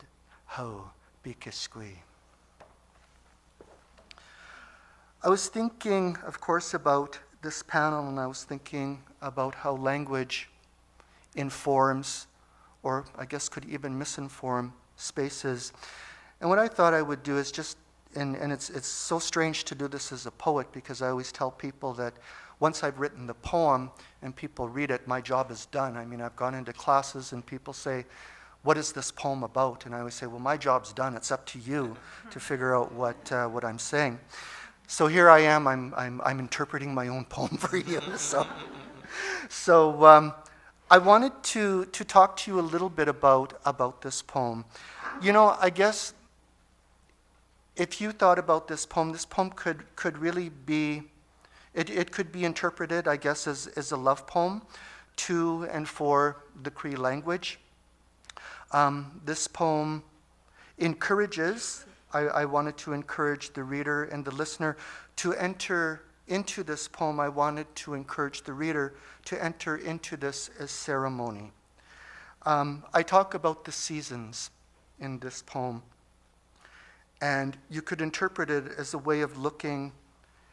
How Pikisqui. I was thinking, of course, about this panel, and I was thinking about how language informs, or I guess could even misinform, spaces. And what I thought I would do is just, and it's so strange to do this as a poet, because I always tell people that once I've written the poem and people read it, my job is done. I mean, I've gone into classes and people say, what is this poem about? And I always say, well, my job's done. It's up to you to figure out what I'm saying. So here I am, I'm interpreting my own poem for you. So I wanted to talk to you a little bit about this poem. You know, I guess if you thought about this poem could really be, it could be interpreted, I guess, as a love poem to and for the Cree language. This poem encourages, I wanted to encourage the reader and the listener to enter into this poem. I wanted to encourage the reader to enter into this as ceremony. I talk about the seasons in this poem, and you could interpret it as a way of looking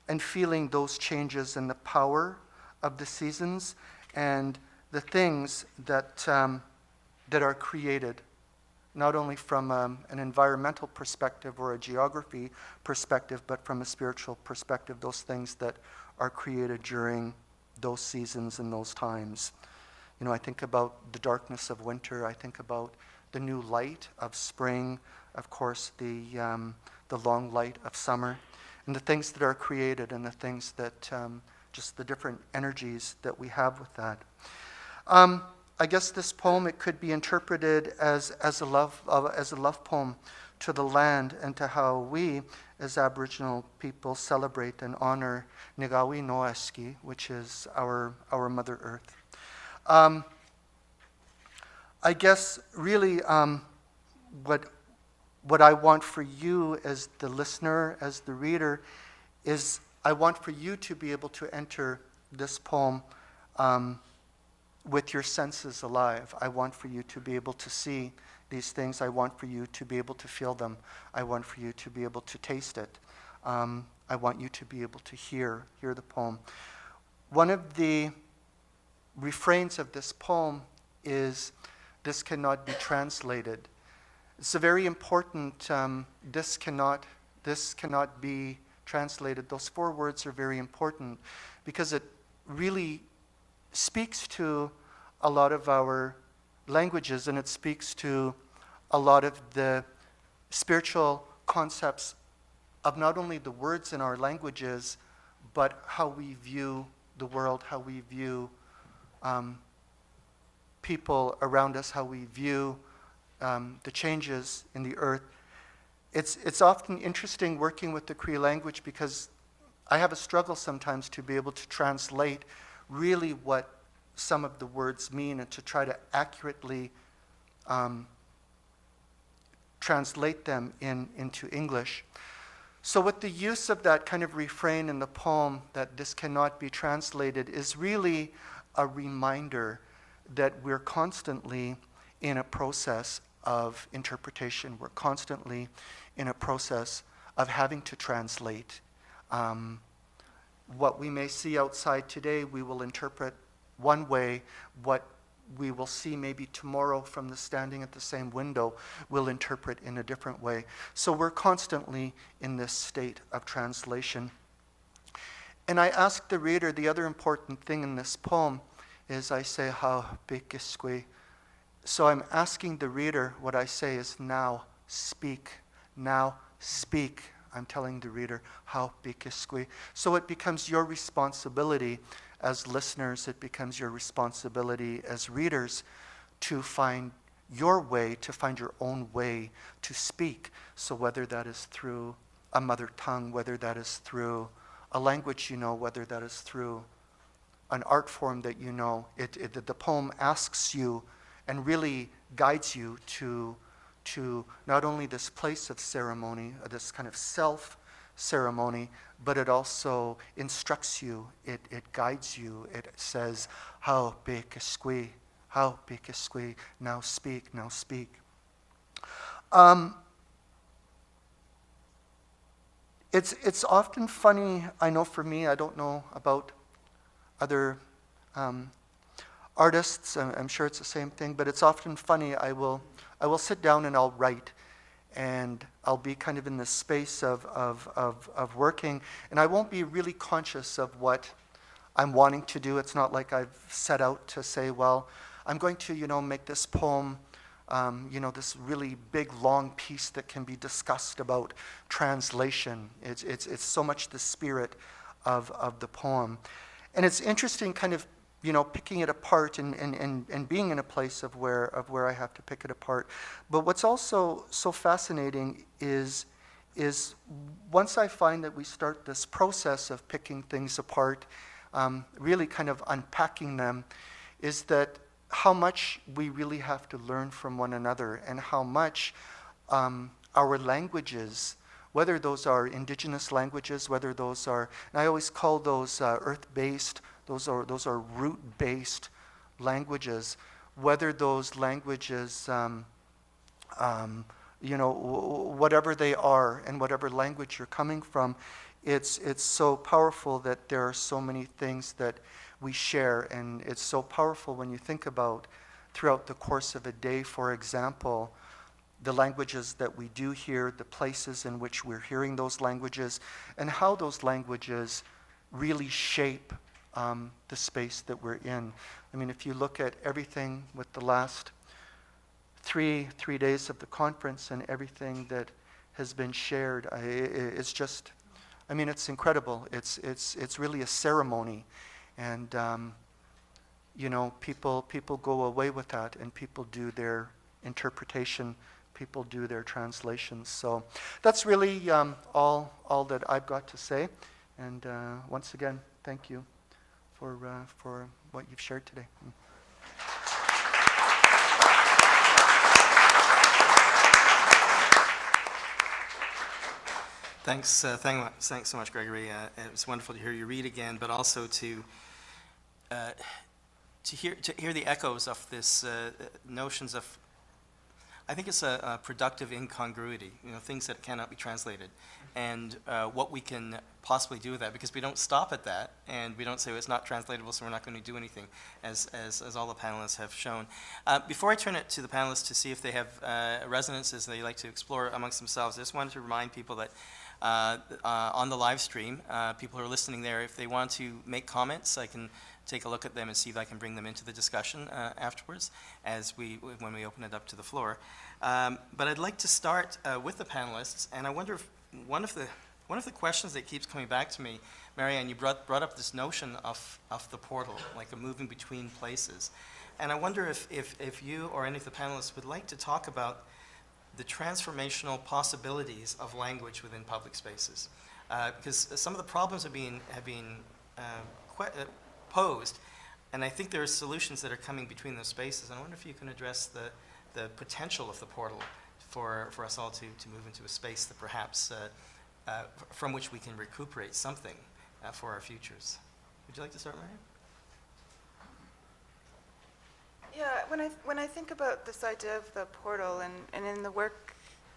and feeling those changes in the power of the seasons and the things that are created, not only from an environmental perspective or a geography perspective, but from a spiritual perspective, those things that are created during those seasons and those times. You know, I think about the darkness of winter. I think about the new light of spring, of course, the long light of summer, and the things that are created and the things that, just the different energies that we have with that. I guess this poem, it could be interpreted as a love poem to the land and to how we, as Aboriginal people, celebrate and honor Nigawi Noeski, which is our Mother Earth. I guess really what I want for you as the listener, as the reader, is I want for you to be able to enter this poem with your senses alive. I want for you to be able to see these things. I want for you to be able to feel them. I want for you to be able to taste it. I want you to be able to hear the poem. One of the refrains of this poem is, "This cannot be translated." It's a very important, this cannot be translated. Those 4 words are very important because it really speaks to a lot of our languages, and it speaks to a lot of the spiritual concepts of not only the words in our languages, but how we view the world, how we view people around us, how we view the changes in the earth. It's often interesting working with the Cree language because I have a struggle sometimes to be able to translate really what some of the words mean and to try to accurately translate them into English. So with the use of that kind of refrain in the poem, that this cannot be translated, is really a reminder that we're constantly in a process of interpretation. We're constantly in a process of having to translate. What we may see outside today, we will interpret one way. What we will see maybe tomorrow from the standing at the same window, we'll interpret in a different way. So we're constantly in this state of translation. And I ask the reader, the other important thing in this poem is I say, "How big is squee?" So I'm asking the reader, what I say is, "Now speak, now speak." I'm telling the reader, "How big is squee?" So it becomes your responsibility as listeners, it becomes your responsibility as readers to find your way, to find your own way to speak. So whether that is through a mother tongue, whether that is through a language you know, whether that is through an art form that you know, the poem asks you and really guides you to not only this place of ceremony, this kind of self-ceremony, but it also instructs you, it guides you. It says, "How big is squee? How big is squee? Now speak, now speak." It's often funny, I know for me, I don't know about other artists, I'm sure it's the same thing, but it's often funny. I will sit down and I'll write, and I'll be kind of in this space of working, and I won't be really conscious of what I'm wanting to do. It's not like I've set out to say, well, I'm going to, make this poem this really big, long piece that can be discussed about translation. It's so much the spirit of the poem. And it's interesting kind of, picking it apart and being in a place of where I have to pick it apart. But what's also so fascinating is once I find that we start this process of picking things apart, really kind of unpacking them, is that how much we really have to learn from one another, and how much our languages, whether those are indigenous languages, whether those are, and I always call those earth-based, those are root-based languages, whether those languages, whatever they are and whatever language you're coming from, it's so powerful that there are so many things that we share. And it's so powerful when you think about throughout the course of a day, for example, the languages that we do hear, the places in which we're hearing those languages, and how those languages really shape the space that we're in. I mean, if you look at everything with the last three days of the conference and everything that has been shared, it's just, it's incredible. It's really a ceremony, and people go away with that, and people do their interpretation, people do their translations. So that's really all that I've got to say. And once again, thank you for what you've shared today. Thanks so much, Gregory. It was wonderful to hear you read again, but also to hear the echoes of this notions of, I think it's a productive incongruity, things that cannot be translated, and what we can possibly do with that, because we don't stop at that, and we don't say, well, it's not translatable, so we're not going to do anything, as all the panelists have shown. Before I turn it to the panelists to see if they have resonances they like to explore amongst themselves, I just wanted to remind people that on the live stream, people who are listening there, if they want to make comments, I can take a look at them and see if I can bring them into the discussion afterwards when we open it up to the floor. But I'd like to start with the panelists, and I wonder if one of the questions that keeps coming back to me, Marianne, you brought up this notion of the portal, like a moving between places. And I wonder if you or any of the panelists would like to talk about the transformational possibilities of language within public spaces. Because some of the problems have been posed, and I think there are solutions that are coming between those spaces. And I wonder if you can address the potential of the portal for us all to move into a space that perhaps from which we can recuperate something for our futures. Would you like to start, Marianne? Yeah, when I think about this idea of the portal, and in the work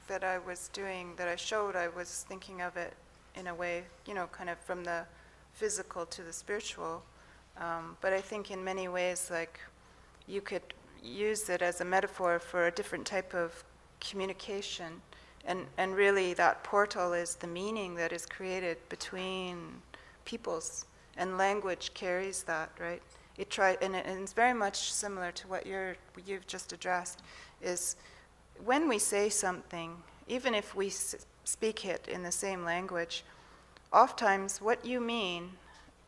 that I was doing, that I showed, I was thinking of it in a way, kind of from the physical to the spiritual. But I think in many ways, like, you could use it as a metaphor for a different type of communication. And really that portal is the meaning that is created between peoples, and language carries that, right? And it's very much similar to what you've just addressed, is when we say something, even if we speak it in the same language, oftentimes what you mean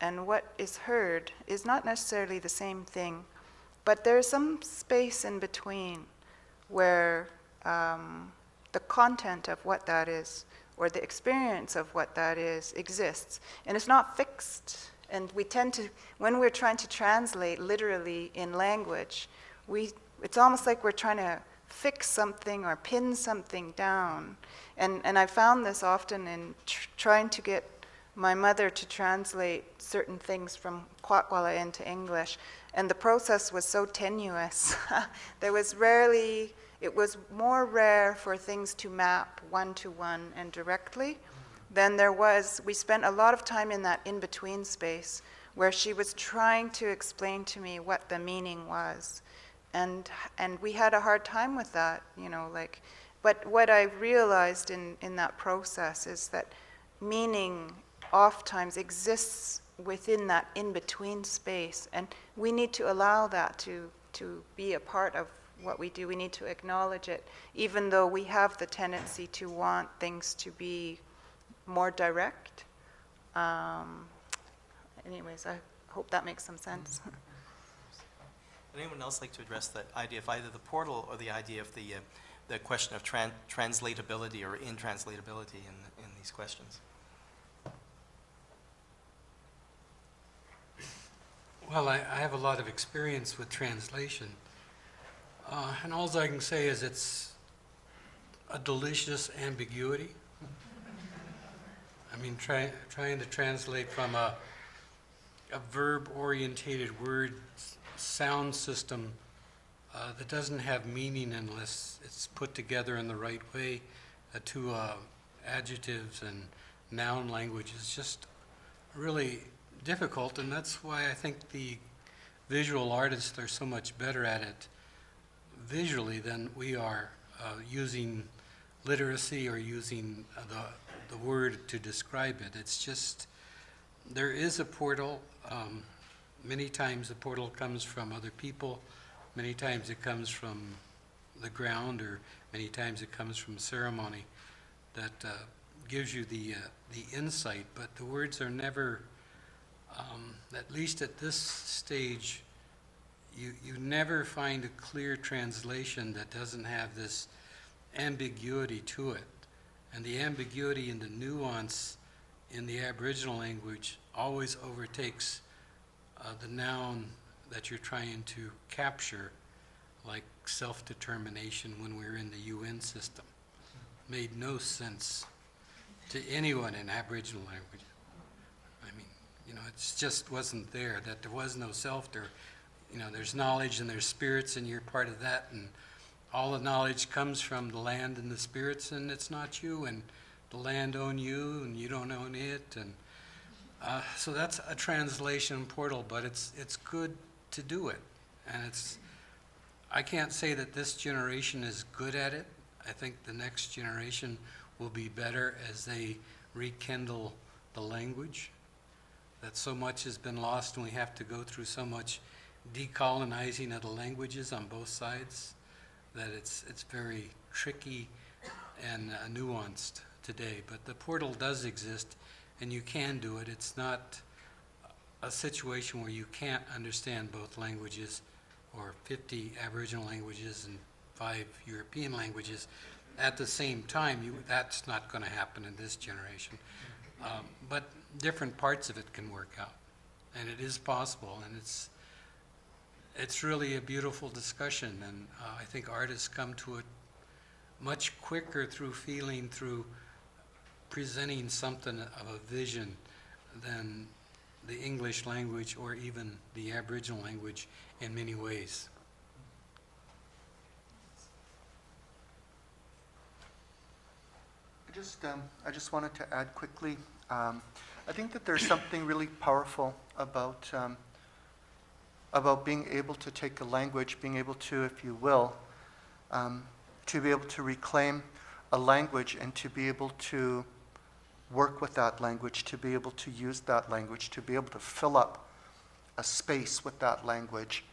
and what is heard is not necessarily the same thing, but there's some space in between where the content of what that is, or the experience of what that is, exists. And it's not fixed. And we tend to, when we're trying to translate literally in language, it's almost like we're trying to fix something or pin something down. And I found this often in trying to get my mother to translate certain things from Kwakwa into English. And the process was so tenuous. It was more rare for things to map one-to-one and directly than there was. We spent a lot of time in that in-between space where she was trying to explain to me what the meaning was. And we had a hard time with that, but what I realized in that process is that meaning oftentimes exists within that in-between space, and we need to allow that to be a part of what we do. We need to acknowledge it, even though we have the tendency to want things to be more direct. Anyways, I hope that makes some sense. Would anyone else like to address the idea of either the portal or the idea of the question of translatability or intranslatability in these questions? Well, I have a lot of experience with translation. And all I can say is it's a delicious ambiguity. I mean, trying to translate from a verb-orientated word sound system that doesn't have meaning unless it's put together in the right way to adjectives and noun language is just really difficult, and that's why I think the visual artists are so much better at it visually than we are using literacy or using the word to describe it. It's just, there is a portal. Many times the portal comes from other people. Many times it comes from the ground, or many times it comes from ceremony that gives you the insight, but the words are never, at least at this stage, you never find a clear translation that doesn't have this ambiguity to it. And the ambiguity and the nuance in the Aboriginal language always overtakes the noun that you're trying to capture, like self-determination when we're in the UN system. Made no sense to anyone in Aboriginal language. I mean, you know, it just wasn't there, that there was no self. There, you know, there's knowledge and there's spirits and you're part of that, and all the knowledge comes from the land and the spirits, and it's not you, and the land own you and you don't own it. And so that's a translation portal, but it's good to do it. And I can't say that this generation is good at it. I think the next generation will be better as they rekindle the language. That so much has been lost, and we have to go through so much decolonizing of the languages on both sides, that it's very tricky and nuanced today. But the portal does exist, and you can do it. It's not a situation where you can't understand both languages, or 50 Aboriginal languages and 5 European languages at the same time. That's not going to happen in this generation. But different parts of it can work out, and it is possible, and it's really a beautiful discussion, and I think artists come to it much quicker through feeling, through presenting something of a vision, than the English language or even the Aboriginal language in many ways. I just wanted to add quickly, I think that there's something really powerful about being able to take a language, being able to, if you will, to be able to reclaim a language and to be able to work with that language, to be able to use that language, to be able to fill up a space with that language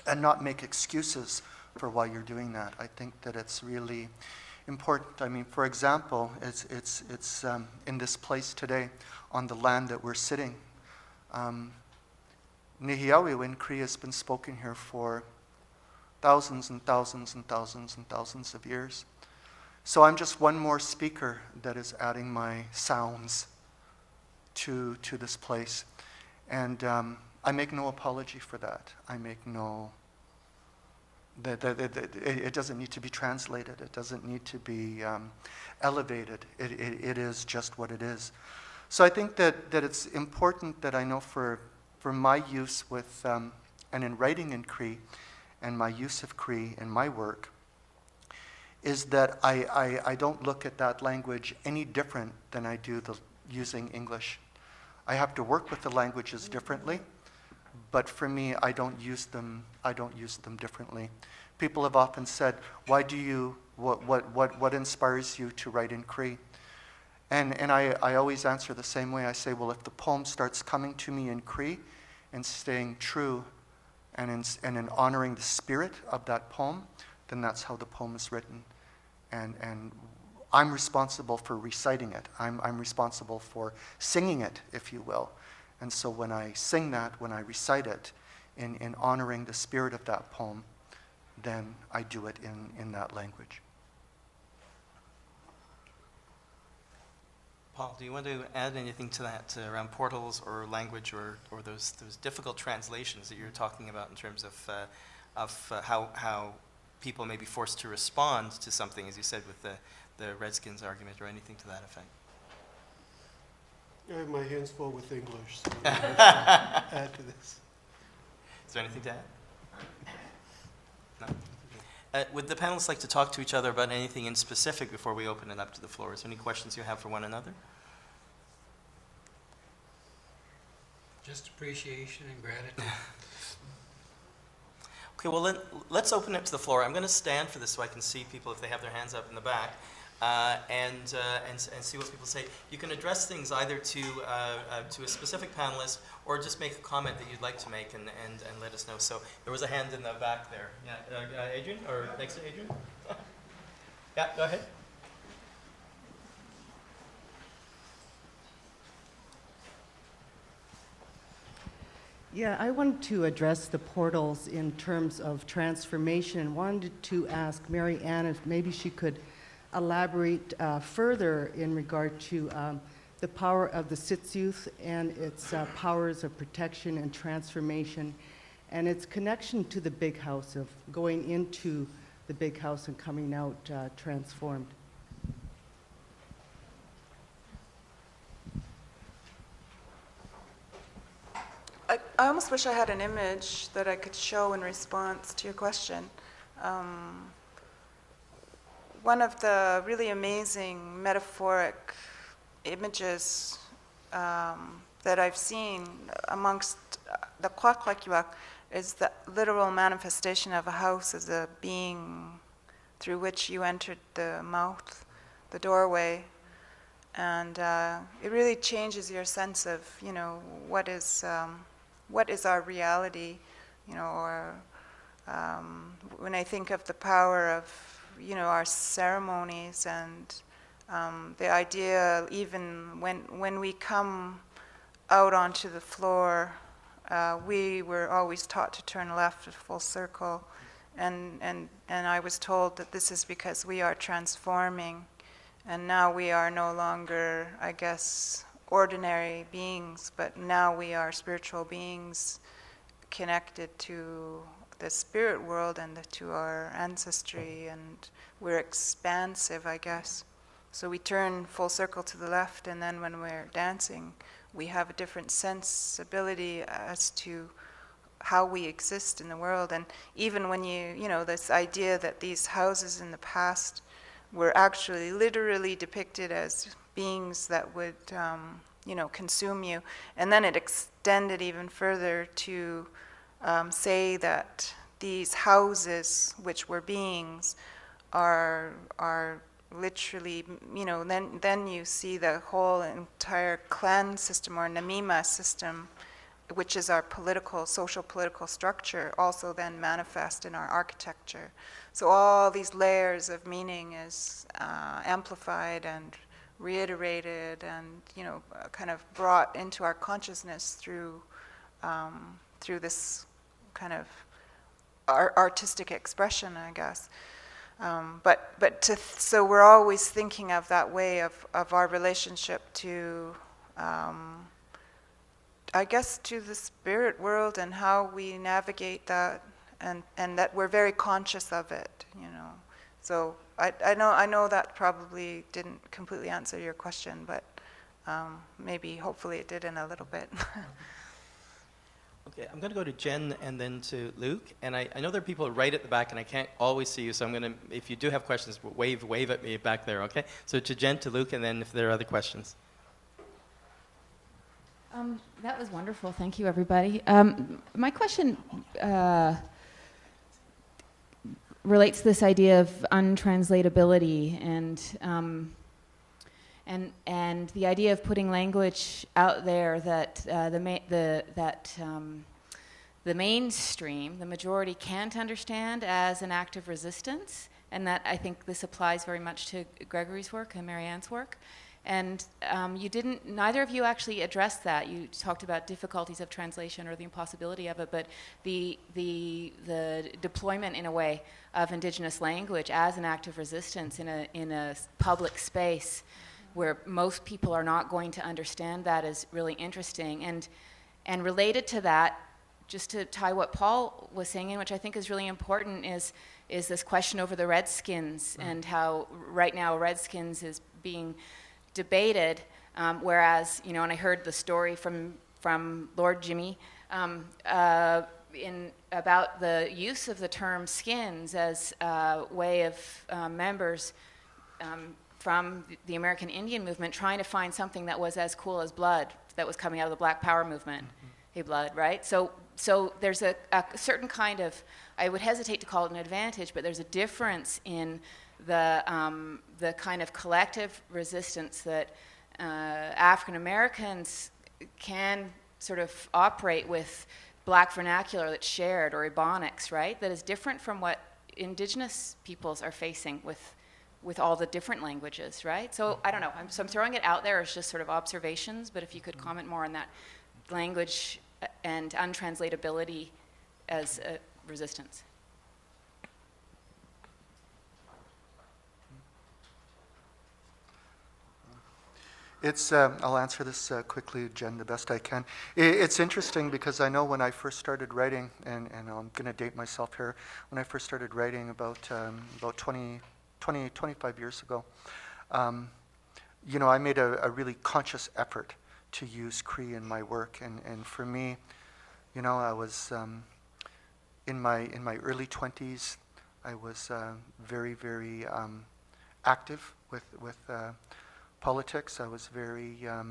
and not make excuses for why you're doing that. I think that it's really important. I mean, for example, it's in this place today, on the land that we're sitting. Nihiawi in Cree has been spoken here for thousands and thousands and thousands and thousands of years. So I'm just one more speaker that is adding my sounds to this place. And I make no apology for that. I make no... It doesn't need to be translated. It doesn't need to be elevated. It is just what it is. So I think that it's important that I know for my use with, and in writing in Cree, and my use of Cree in my work, is that I don't look at that language any different than I do using English. I have to work with the languages differently, but for me, I don't use them differently. People have often said, why do you, what inspires you to write in Cree? And I always answer the same way. I say, well, if the poem starts coming to me in Cree and staying true and in honoring the spirit of that poem, then that's how the poem is written. And I'm responsible for reciting it. I'm responsible for singing it, if you will. And so when I sing that, when I recite it, in honoring the spirit of that poem, then I do it in that language. Paul, do you want to add anything to that around portals or language or those difficult translations that you're talking about in terms of how people may be forced to respond to something, as you said, with the Redskins argument or anything to that effect? I have my hands full with English, so I don't have to add to this. Is there anything to add? No? Would the panelists like to talk to each other about anything in specific before we open it up to the floor? Is there any questions you have for one another? Just appreciation and gratitude. Okay, well, let's open it to the floor. I'm going to stand for this so I can see people if they have their hands up in the back, and see what people say. You can address things either to a specific panelist or just make a comment that you'd like to make and let us know. So there was a hand in the back there. Yeah, Adrian, or next to Adrian? Yeah, go ahead. Yeah, I wanted to address the portals in terms of transformation and wanted to ask Marianne if maybe she could elaborate further in regard to the power of the Sitsuth and its powers of protection and transformation and its connection to the big house, of going into the big house and coming out transformed. I almost wish I had an image that I could show in response to your question. One of the really amazing metaphoric images that I've seen amongst the Kwakwakiwak is the literal manifestation of a house as a being through which you entered the mouth, the doorway. And it really changes your sense of, what is our reality, or when I think of the power of, our ceremonies and the idea, even when we come out onto the floor, we were always taught to turn left at full circle, and I was told that this is because we are transforming, and now we are no longer, I guess, ordinary beings, but now we are spiritual beings connected to the spirit world and to our ancestry, and we're expansive, I guess. So we turn full circle to the left, and then when we're dancing, we have a different sensibility as to how we exist in the world. And even when this idea that these houses in the past were actually literally depicted as beings that would, consume you. And then it extended even further to say that these houses, which were beings, are literally, then you see the whole entire clan system or Namima system, which is our social political structure, also then manifest in our architecture. So all these layers of meaning is amplified and reiterated and, kind of brought into our consciousness through this kind of artistic expression, I guess. So we're always thinking of that way of our relationship to, I guess, to the spirit world and how we navigate that, and that we're very conscious of it, So I know that probably didn't completely answer your question, but maybe, hopefully it did in a little bit. Okay, I'm going to go to Jen and then to Luke. And I know there are people right at the back, and I can't always see you, so I'm going to, if you do have questions, wave at me back there, okay? So to Jen, to Luke, and then if there are other questions. That was wonderful. Thank you, everybody. My question relates to this idea of untranslatability and the idea the the mainstream, the majority, can't understand as an act of resistance, and that I think this applies very much to Gregory's work and Marianne's work. And neither of you actually addressed that. You talked about difficulties of translation or the impossibility of it, but the deployment, in a way, of Indigenous language as an act of resistance in a public space where most people are not going to understand that is really interesting. And related to that, just to tie what Paul was saying in, which I think is really important, is this question over the Redskins and how right now Redskins is being debated, whereas, and I heard the story from Lord Jimmy about the use of the term skins as a way of members from the American Indian movement trying to find something that was as cool as blood that was coming out of the Black Power movement. Hey, blood, right? So there's a certain kind of, I would hesitate to call it an advantage, but there's a difference in the kind of collective resistance that African Americans can sort of operate with Black vernacular that's shared, or Ebonics, right? That is different from what Indigenous peoples are facing with all the different languages, right? So I don't know. I'm throwing it out there as just sort of observations, but if you could comment more on that language and untranslatability as a resistance. I'll answer this quickly, Jen, the best I can. It's interesting because I know when I first started writing, and I'm going to date myself here, when I first started writing about 25 years ago, I made a really conscious effort to use Cree in my work. And for me, I was in my early 20s, I was very, very active with politics. I was very, I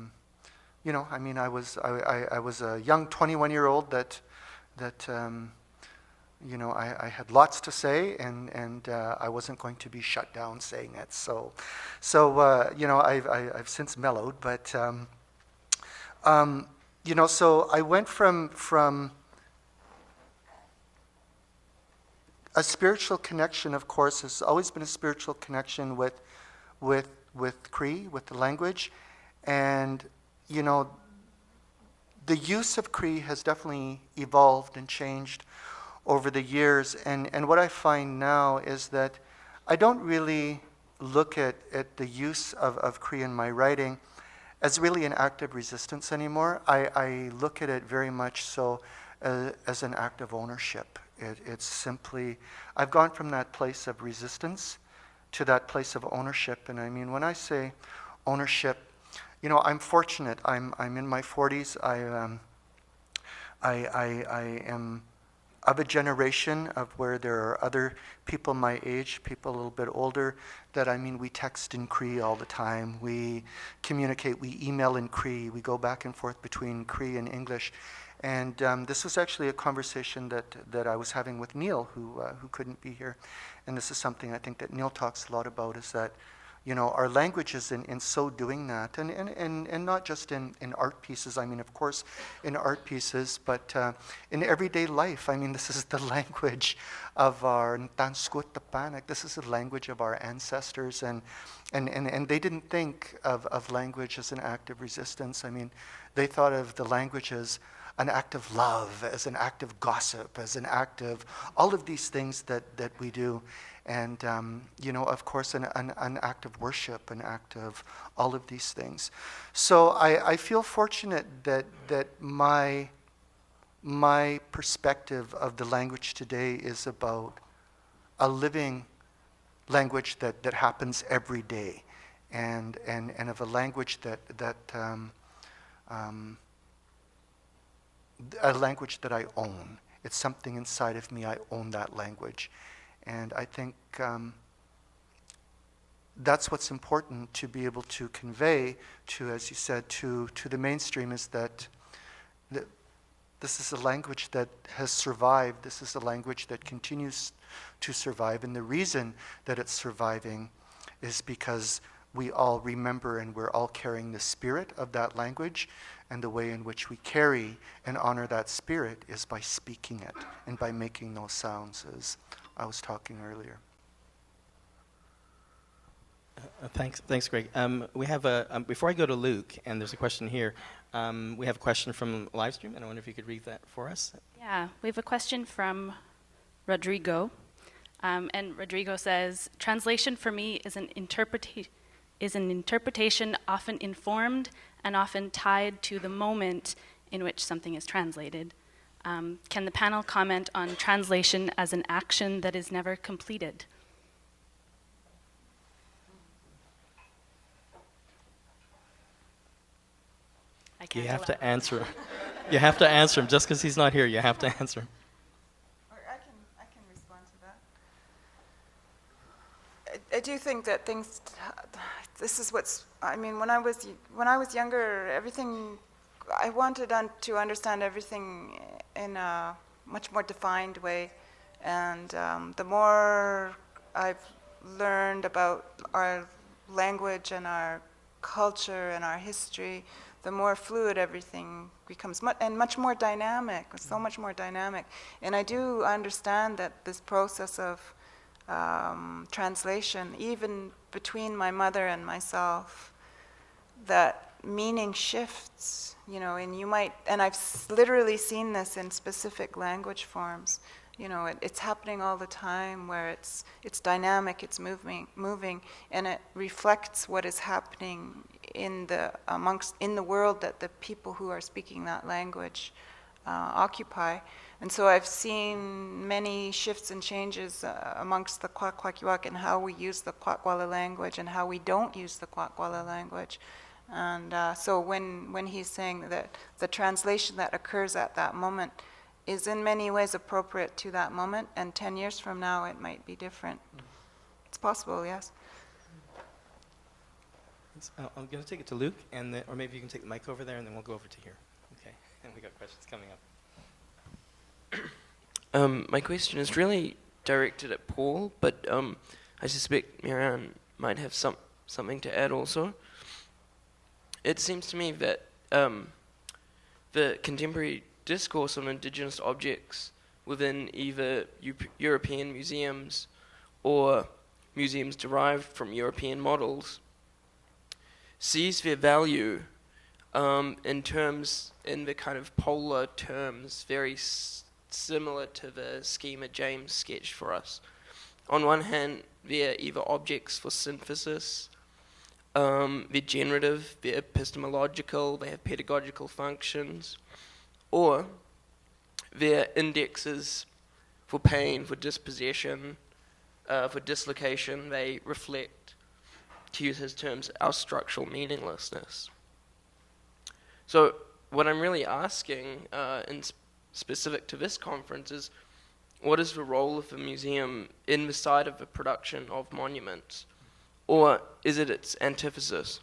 was a young 21-year-old that I had lots to say, and I wasn't going to be shut down saying it. So I've since mellowed, but so I went from a spiritual connection. Of course, there's always been a spiritual connection with Cree, with the language, and the use of Cree has definitely evolved and changed over the years. And what I find now is that I don't really look at the use of Cree in my writing as really an act of resistance anymore. I look at it very much so as an act of ownership. It's simply, I've gone from that place of resistance to that place of ownership. And I mean, when I say ownership, I'm fortunate. I'm in my 40s. I am of a generation of where there are other people my age, people a little bit older, that we text in Cree all the time. We communicate, we email in Cree, we go back and forth between Cree and English. And this was actually a conversation that I was having with Neal, who couldn't be here. And this is something I think that Neal talks a lot about, is that our languages in so doing that, and not just in art pieces, of course in art pieces, but in everyday life. This is the language of our Ntanskut Tapanak. This is the language of our ancestors, and they didn't think of language as an act of resistance. They thought of the language as an act of love, as an act of gossip, as an act of all of these things that we do. And, of course, an act of worship, an act of all of these things. So I feel fortunate that my perspective of the language today is about a living language that happens every day, and of a language a language that I own. It's something inside of me. I own that language. And I think that's what's important to be able to convey to, as you said, to the mainstream, is that this is a language that has survived. This is a language that continues to survive. And the reason that it's surviving is because we all remember and we're all carrying the spirit of that language, and the way in which we carry and honor that spirit is by speaking it and by making those sounds, as I was talking earlier. Thanks, Greg. We have before I go to Luke, and there's a question here, we have a question from live stream, and I wonder if you could read that for us. Yeah, we have a question from Rodrigo, and Rodrigo says, translation for me is an interpretation often informed and often tied to the moment in which something is translated. Can the panel comment on translation as an action that is never completed? You have to answer. You have to answer him. Just because he's not here, you have to answer him. Or I can respond to that. I do think that things. This is what's. I mean, when I was younger, everything. I wanted to understand everything in a much more defined way, and the more I've learned about our language and our culture and our history, the more fluid everything becomes, and much more dynamic, so much more dynamic. And I do understand that this process of translation, even between my mother and myself, that meaning shifts, you know, and you might, and I've literally seen this in specific language forms. You know, it's happening all the time, where it's dynamic, it's moving, and it reflects what is happening in the world that the people who are speaking that language occupy. And so I've seen many shifts and changes amongst the Kwakwaka'wakw and how we use the Kwakwala language and how we don't use the Kwakwala language. And so when he's saying that the translation that occurs at that moment is in many ways appropriate to that moment, and 10 years from now it might be different. It's possible, yes. I'm going to take it to Luke, and or maybe you can take the mic over there, and then we'll go over to here. Okay, and we got questions coming up. My question is really directed at Paul, but I suspect Marianne might have something to add also. It seems to me that the contemporary discourse on indigenous objects within either European museums or museums derived from European models sees their value in the kind of polar terms very similar to the schema James sketched for us. On one hand, they're either objects for synthesis, they're generative, they're epistemological, they have pedagogical functions, or they're indexes for pain, for dispossession, for dislocation. They reflect, to use his terms, our structural meaninglessness. So what I'm really asking, in specific to this conference, is what is the role of the museum in the side of the production of monuments? Or is it its antithesis?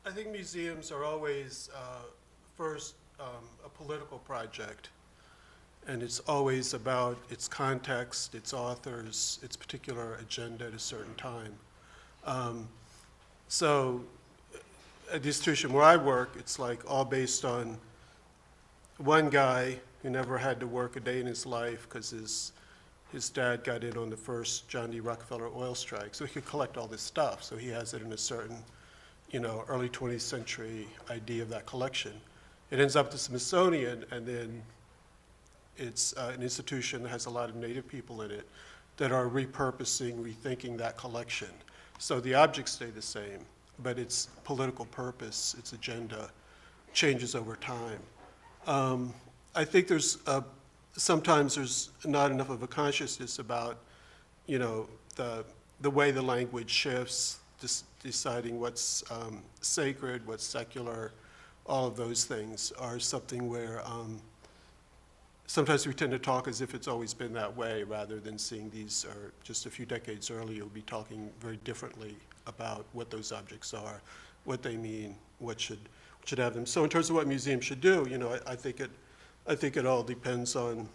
I think museums are always first a political project, and it's always about its context, its authors, its particular agenda at a certain time. So at the institution where I work, it's like all based on one guy who never had to work a day in his life because his dad got in on the first John D. Rockefeller oil strike, so he could collect all this stuff. So he has it in a certain, early 20th century idea of that collection. It ends up at the Smithsonian, and then it's an institution that has a lot of Native people in it that are repurposing, rethinking that collection. So the objects stay the same, but its political purpose, its agenda, changes over time. I think sometimes there's not enough of a consciousness about, the way the language shifts, deciding what's sacred, what's secular. All of those things are something where sometimes we tend to talk as if it's always been that way, rather than seeing these, or just a few decades earlier, we'll be talking very differently about what those objects are, what they mean, what should have them. So in terms of what museums should do, I think it all depends on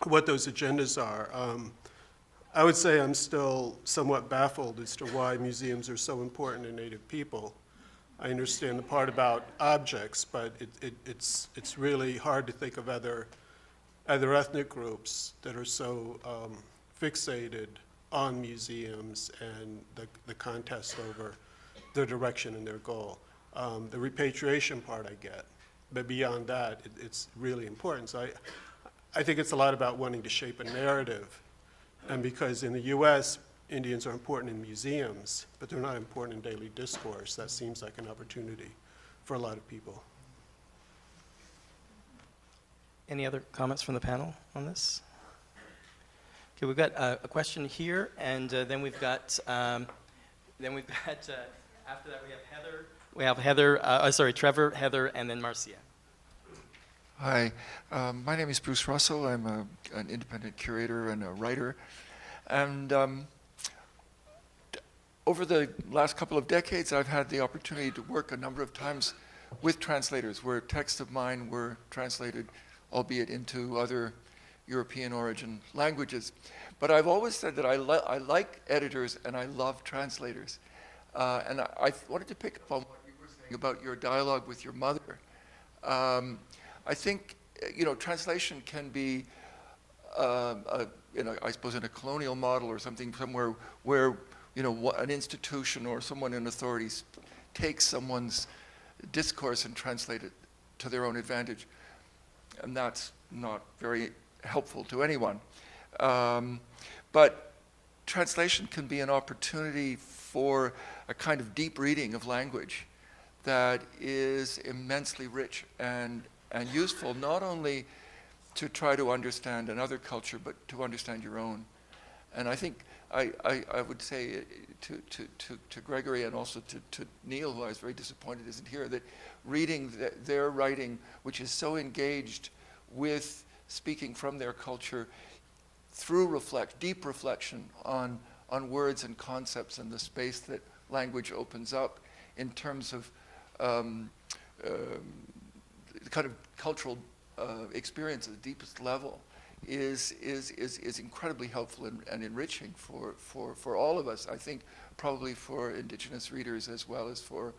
what those agendas are. I would say I'm still somewhat baffled as to why museums are so important to Native people. I understand the part about objects, but it's really hard to think of other ethnic groups that are so fixated on museums and the contest over their direction and their goal. The repatriation part I get, but beyond that, it's really important. So I think it's a lot about wanting to shape a narrative. And because in the US, Indians are important in museums, but they're not important in daily discourse, that seems like an opportunity for a lot of people. Any other comments from the panel on this? Okay, we've got a question here, and then we've got after that we have Heather. We have Heather. Trevor, Heather, and then Marcia. Hi, my name is Bruce Russell. I'm an independent curator and a writer, and over the last couple of decades, I've had the opportunity to work a number of times with translators, where texts of mine were translated, albeit into other European origin languages. But I've always said that I like editors and I love translators. And I wanted to pick up on what you were saying about your dialogue with your mother. I think, translation can be, I suppose, in a colonial model or something, somewhere where, an institution or someone in authority takes someone's discourse and translate it to their own advantage. And that's not very helpful to anyone. But translation can be an opportunity for a kind of deep reading of language that is immensely rich and useful, not only to try to understand another culture, but to understand your own. And I think I would say to Gregory and also to Neal, who I was very disappointed isn't here, that reading their writing, which is so engaged with speaking from their culture through deep reflection on words and concepts and the space that language opens up in terms of the kind of cultural experience at the deepest level is incredibly helpful and enriching for all of us. I think probably for Indigenous readers as well as for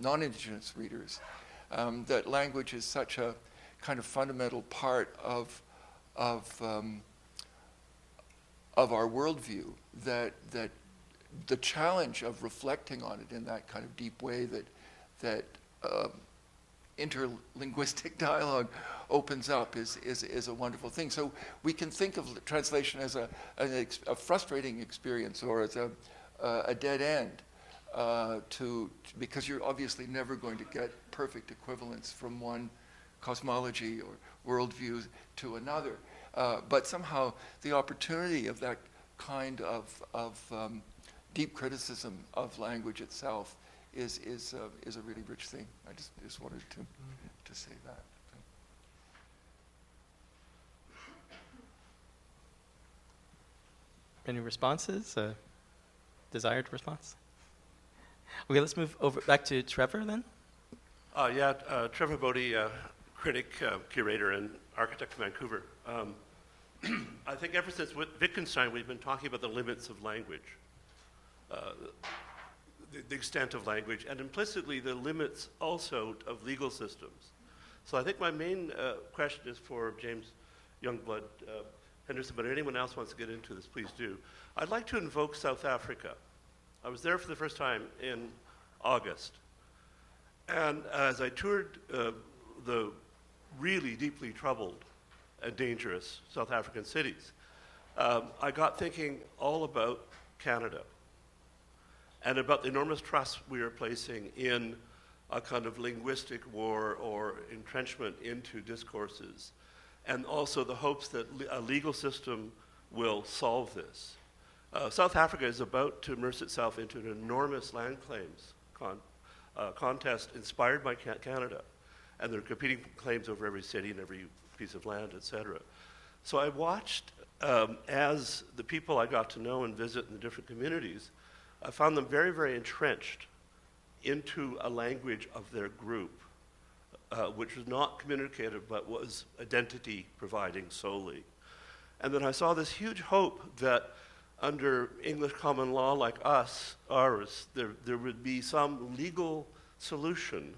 non-Indigenous readers, that language is such a kind of fundamental part of our worldview that the challenge of reflecting on it in that kind of deep way that interlinguistic dialogue opens up is a wonderful thing. So we can think of translation as a frustrating experience or as a dead end, because you're obviously never going to get perfect equivalence from one cosmology or worldview to another. But somehow the opportunity of that kind of deep criticism of language itself is a really rich thing. I just wanted to say that. Any responses? Desired response? Okay, let's move over back to Trevor then. Trevor Bodie, critic, curator, and architect from Vancouver. I think ever since Wittgenstein, we've been talking about the limits of language, the extent of language, and implicitly the limits also of legal systems. So I think my main question is for James Youngblood, Henderson, but if anyone else wants to get into this, please do. I'd like to invoke South Africa. I was there for the first time in August. And as I toured the really deeply troubled and dangerous South African cities, I got thinking all about Canada and about the enormous trust we are placing in a kind of linguistic war or entrenchment into discourses, and also the hopes that a legal system will solve this. South Africa is about to immerse itself into an enormous land claims contest inspired by Canada, and there are competing claims over every city and every piece of land, etc. So I watched as the people I got to know and visit in the different communities, I found them very, very entrenched into a language of their group, which was not communicative but was identity providing solely. And then I saw this huge hope that under English common law like ours, there would be some legal solution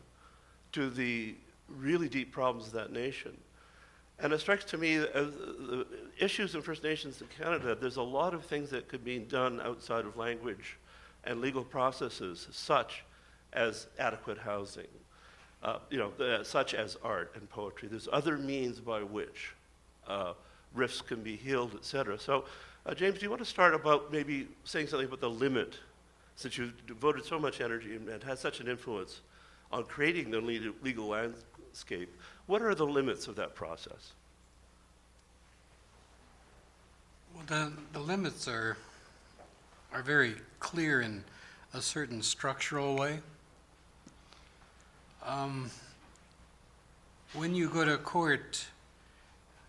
to the really deep problems of that nation. And it strikes to me, the issues in First Nations in Canada, there's a lot of things that could be done outside of language and legal processes, such as adequate housing, such as art and poetry. There's other means by which rifts can be healed, et cetera. So, James, do you want to start about maybe saying something about the limit, since you've devoted so much energy and had such an influence on creating the legal landscape? What are the limits of that process? Well, the limits are very clear in a certain structural way. When you go to court,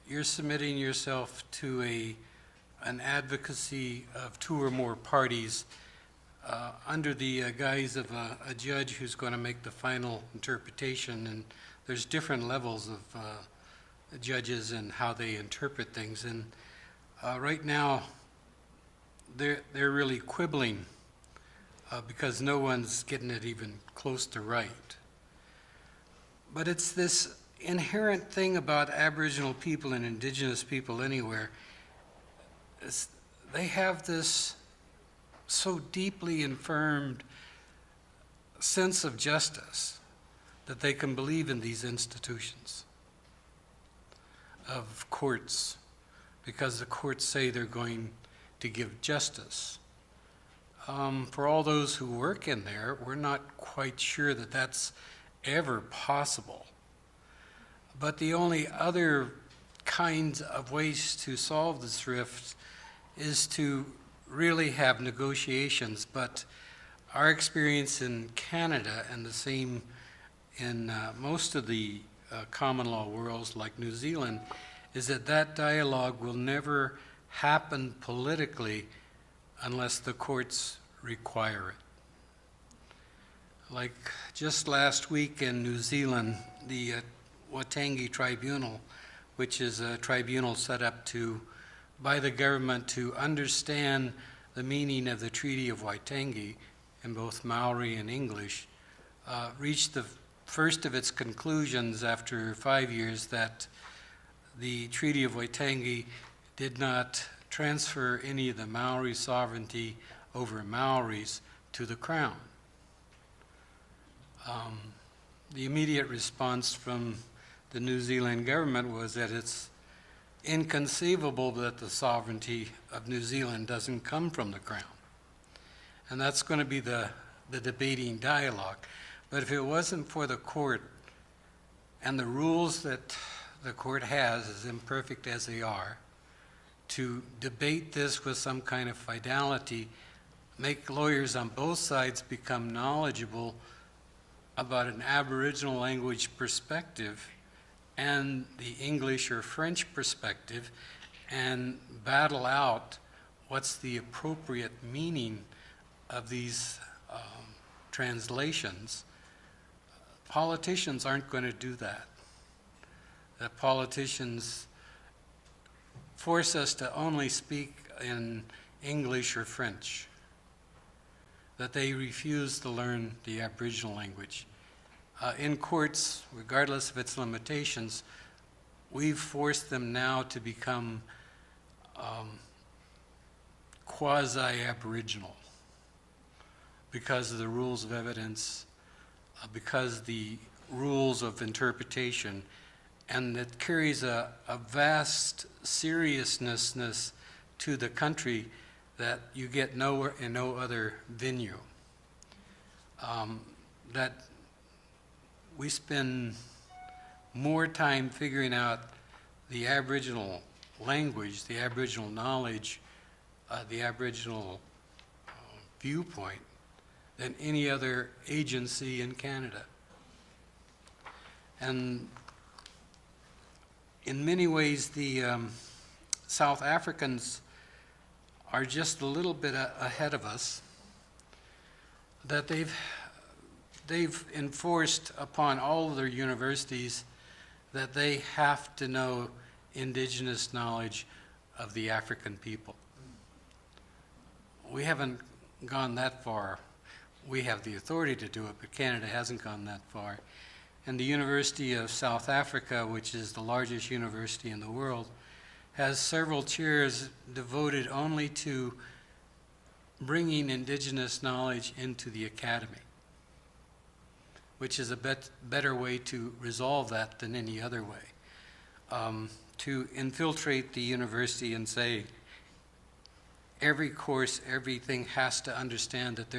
you're submitting yourself to an advocacy of two or more parties under the guise of a judge who's going to make the final interpretation, and there's different levels of judges and how they interpret things. And right now, they're really quibbling because no one's getting it even close to right. But it's this inherent thing about Aboriginal people and Indigenous people anywhere. They have this so deeply infirmed sense of justice that they can believe in these institutions of courts because the courts say they're going to give justice. For all those who work in there, we're not quite sure that that's ever possible. But the only other kinds of ways to solve this rift is to really have negotiations. But our experience in Canada, and the same in most of the common law worlds like New Zealand, is that dialogue will never happen politically unless the courts require it. Like just last week in New Zealand, the Waitangi Tribunal, which is a tribunal set up by the government to understand the meaning of the Treaty of Waitangi in both Maori and English, reached the first of its conclusions after 5 years that the Treaty of Waitangi did not transfer any of the Maori sovereignty over Maoris to the Crown. The immediate response from the New Zealand government was that it's inconceivable that the sovereignty of New Zealand doesn't come from the Crown. And that's going to be the debating dialogue. But if it wasn't for the court and the rules that the court has, as imperfect as they are, to debate this with some kind of finality, make lawyers on both sides become knowledgeable about an Aboriginal language perspective and the English or French perspective, and battle out what's the appropriate meaning of these translations. Politicians aren't going to do that. The politicians force us to only speak in English or French, that they refuse to learn the Aboriginal language. In courts, regardless of its limitations, we've forced them now to become quasi-Aboriginal because of the rules of evidence, because the rules of interpretation, and it carries a vast seriousness to the country that you get nowhere in no other venue. That we spend more time figuring out the Aboriginal language, the Aboriginal knowledge, the Aboriginal viewpoint than any other agency in Canada. And in many ways, the South Africans are just a little bit ahead of us, that they've enforced upon all of their universities that they have to know Indigenous knowledge of the African people. We haven't gone that far. We have the authority to do it, but Canada hasn't gone that far. And the University of South Africa, which is the largest university in the world, has several chairs devoted only to bringing Indigenous knowledge into the academy, which is a better way to resolve that than any other way. To infiltrate the university and say, every course, everything has to understand that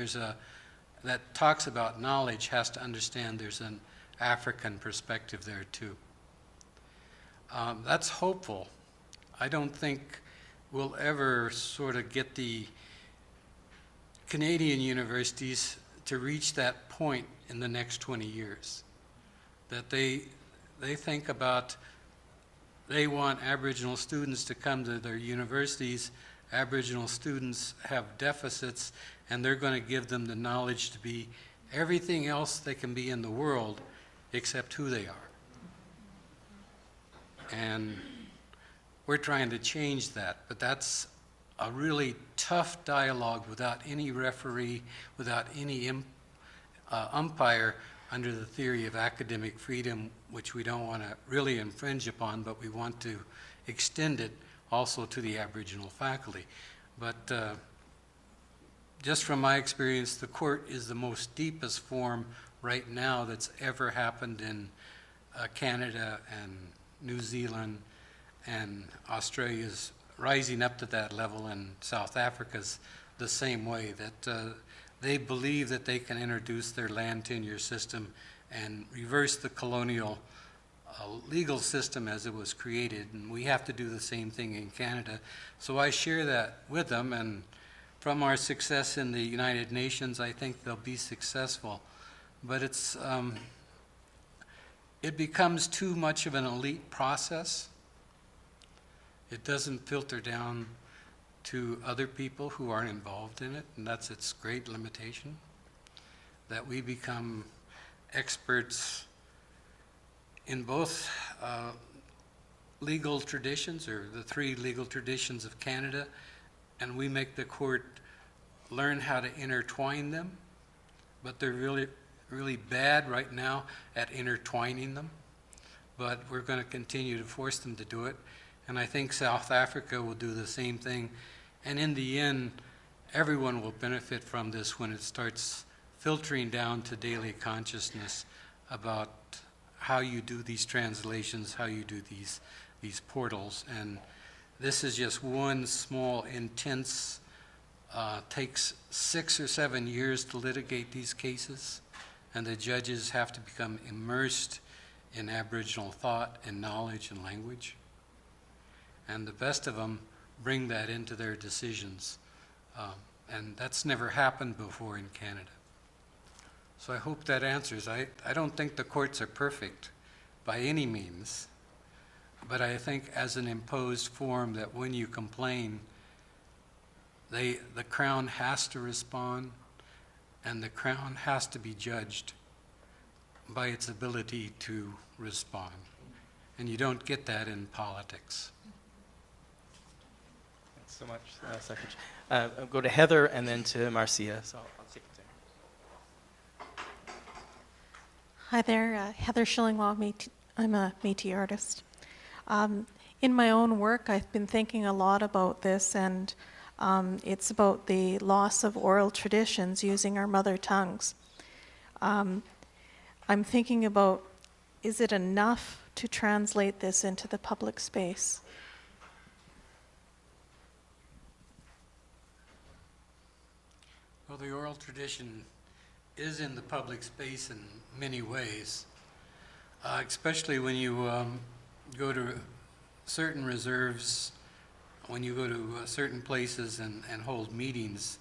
that talks about knowledge has to understand there's an African perspective there too. That's hopeful. I don't think we'll ever sort of get the Canadian universities to reach that point in the next 20 years. That they think about, they want Aboriginal students to come to their universities. Aboriginal students have deficits, and they're going to give them the knowledge to be everything else they can be in the world except who they are. And we're trying to change that, but that's a really tough dialogue without any referee, without any umpire, under the theory of academic freedom, which we don't want to really infringe upon, but we want to extend it also to the Aboriginal faculty. But just from my experience, the court is the most deepest form right now that's ever happened in Canada and New Zealand, and Australia's rising up to that level, and South Africa's the same way, that they believe that they can introduce their land tenure system and reverse the colonial legal system as it was created, and we have to do the same thing in Canada. So I share that with them, and from our success in the United Nations, I think they'll be successful. But it becomes too much of an elite process. It doesn't filter down to other people who aren't involved in it, and that's its great limitation, that we become experts in both legal traditions, or the three legal traditions of Canada, and we make the court learn how to intertwine them, but they're really, really bad right now at intertwining them, but we're going to continue to force them to do it. And I think South Africa will do the same thing. And in the end, everyone will benefit from this when it starts filtering down to daily consciousness about how you do these translations, how you do these portals. And this is just one small, intense, takes 6 or 7 years to litigate these cases. And the judges have to become immersed in Aboriginal thought and knowledge and language. And the best of them bring that into their decisions. And that's never happened before in Canada. So I hope that answers. I don't think the courts are perfect by any means, but I think as an imposed form that when you complain, the Crown has to respond, and the Crown has to be judged by its ability to respond. And you don't get that in politics. Thanks so much, Sakej. I'll go to Heather and then to Marcia. So I'll take it there. Hi there, Heather Schillinglaw. I'm a Métis artist. In my own work, I've been thinking a lot about this, and it's about the loss of oral traditions using our mother tongues. I'm thinking about, is it enough to translate this into the public space? Well, the oral tradition is in the public space in many ways, especially when you go to certain reserves, when you go to certain places and hold meetings,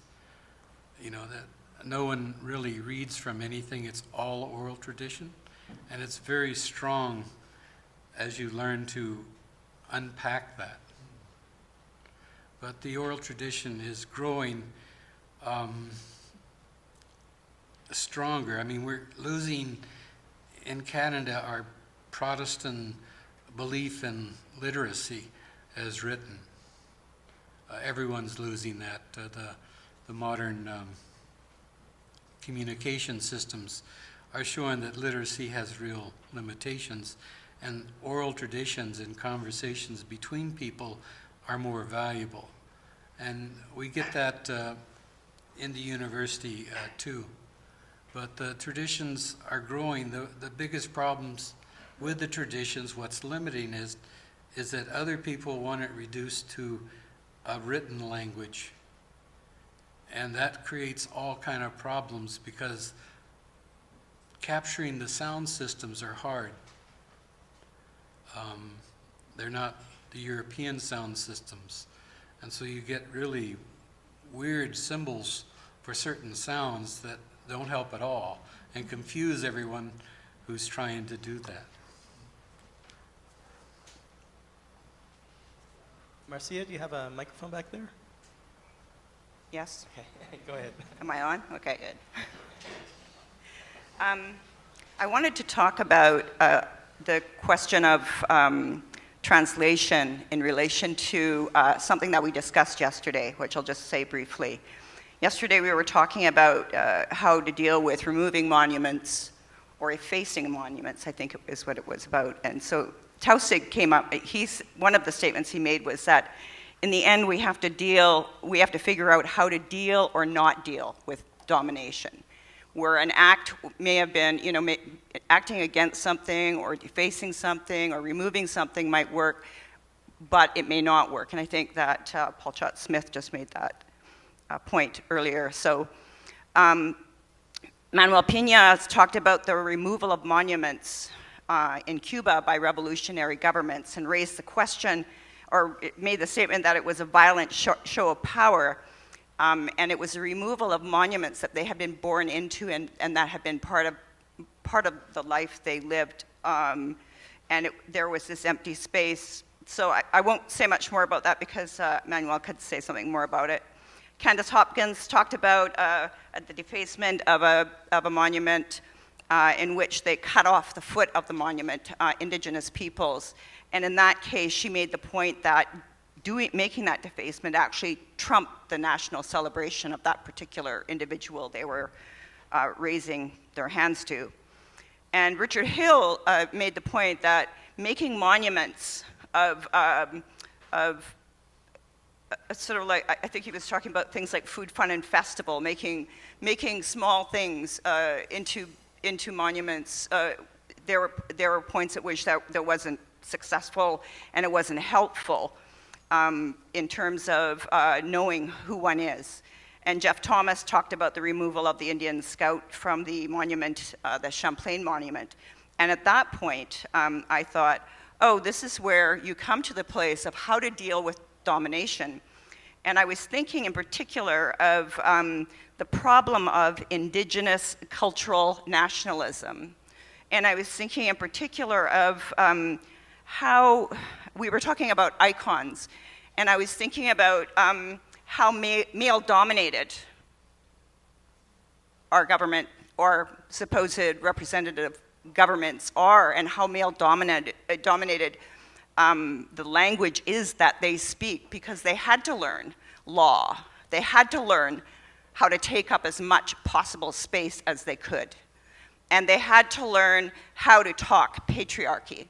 you know, that no one really reads from anything. It's all oral tradition, and it's very strong as you learn to unpack that. But the oral tradition is growing stronger. I mean, we're losing in Canada our Protestant belief in literacy as written. everyone's losing that. The modern communication systems are showing that literacy has real limitations, and oral traditions and conversations between people are more valuable. And we get that in the university too. But the traditions are growing. The biggest problems with the traditions, what's limiting is that other people want it reduced to a written language. And that creates all kind of problems because capturing the sound systems are hard. They're not the European sound systems. And so you get really weird symbols for certain sounds that don't help at all and confuse everyone who's trying to do that. Marcia, do you have a microphone back there? Yes? Okay, go ahead. Am I on? Okay, good. I wanted to talk about the question of translation in relation to something that we discussed yesterday, which I'll just say briefly. Yesterday we were talking about how to deal with removing monuments or effacing monuments, I think is what it was about. And so Tausig came up, one of the statements he made was that in the end we have to figure out how to deal or not deal with domination, where an act may have been, acting against something or defacing something or removing something might work, but it may not work. And I think that Paul Chaat Smith just made that point earlier. So Manuel Pina has talked about the removal of monuments in Cuba by revolutionary governments and raised the question, or made the statement that it was a violent show of power. And it was the removal of monuments that they had been born into and that had been part of the life they lived. There was this empty space. So I won't say much more about that because Manuel could say something more about it. Candace Hopkins talked about the defacement of a monument in which they cut off the foot of the monument, indigenous peoples. And in that case, she made the point that making that defacement actually trumped the national celebration of that particular individual they were raising their hands to. And Richard Hill made the point that making monuments of sort of like, I think he was talking about things like Food, Fun, and Festival, making small things into monuments. There were points at which that wasn't successful and it wasn't helpful in terms of knowing who one is. And Jeff Thomas talked about the removal of the Indian Scout from the monument, the Champlain Monument. And at that point, I thought, oh, this is where you come to the place of how to deal with domination. And I was thinking in particular of the problem of indigenous cultural nationalism. And I was thinking in particular of how we were talking about icons, and I was thinking about how male-dominated our government or supposed representative governments are, and how male-dominated the language is that they speak, because they had to learn law. They had to learn how to take up as much possible space as they could. And they had to learn how to talk patriarchy.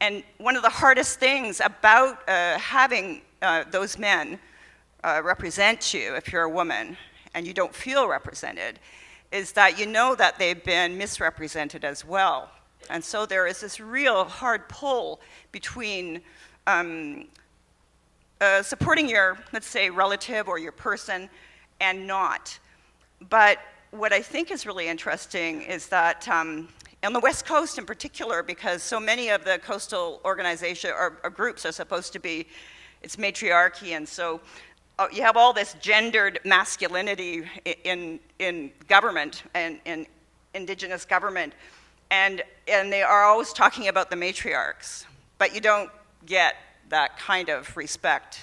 And one of the hardest things about having those men represent you, if you're a woman, and you don't feel represented, is that you know that they've been misrepresented as well. And so there is this real hard pull between supporting your, let's say, relative or your person and not. But what I think is really interesting is that on the West Coast in particular, because so many of the coastal organizations or groups are supposed to be, it's matriarchy, and so you have all this gendered masculinity in government and in indigenous government, and they are always talking about the matriarchs, but you don't get that kind of respect